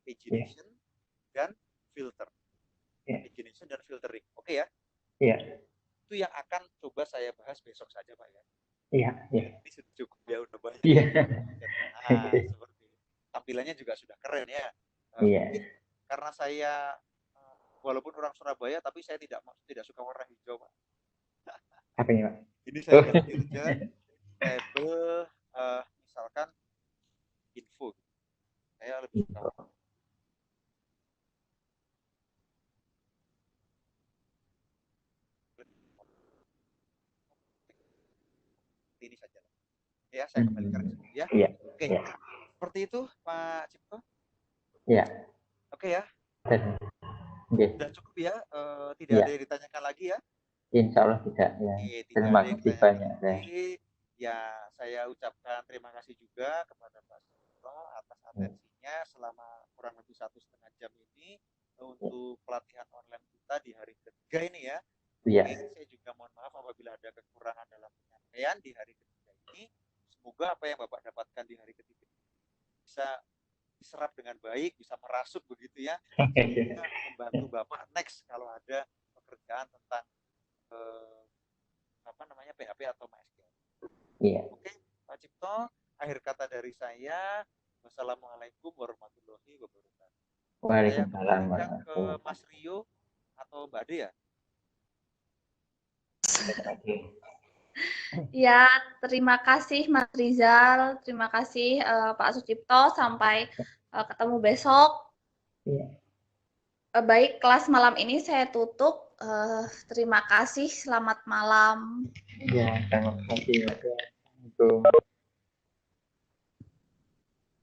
Pagination dan filter. Pagination dan filtering. Oke ya? Iya. Itu yang akan coba saya bahas besok saja Pak ya. Iya. Ini sudah cukup ya, udah banyak. Iya. Nah, seperti itu. Tampilannya juga sudah keren ya. Mungkin karena saya walaupun orang Surabaya, tapi saya tidak suka warna hijau Pak. Apa ini Pak? Ini saya ganti aja label misalkan info. Saya lebih suka ini saja. Ya, saya kembalikan ke sini ya. Iya. Oke. Seperti itu Pak Cipto. Iya. Oke ya. Sudah cukup ya. Tidak ada yang ditanyakan lagi ya. Insya Allah tidak ya. Terima kasih banyak. Ya, saya ucapkan terima kasih juga kepada Pak Cipto atas atensinya selama kurang lebih 1,5 jam ini untuk pelatihan online kita di hari ketiga ini ya. Mungkin saya juga mohon maaf apabila ada kekurangan dalam penyampaian di hari ketiga ini. Semoga apa yang Bapak dapatkan di hari ketiga bisa diserap dengan baik, bisa merasuk begitu ya, sehingga membantu Bapak next kalau ada pekerjaan tentang PHP atau MySQL. Oke, Pak Cipto, akhir kata dari saya, wassalamualaikum warahmatullahi wabarakatuh. Waalaikumsalam. Saya ke Mas Rio atau Mbak Dea. Ya, terima kasih Mas Rizal, terima kasih Pak Sucipto, sampai ketemu besok. Baik, kelas malam ini saya tutup. Terima kasih, selamat malam. Ya, terima kasih.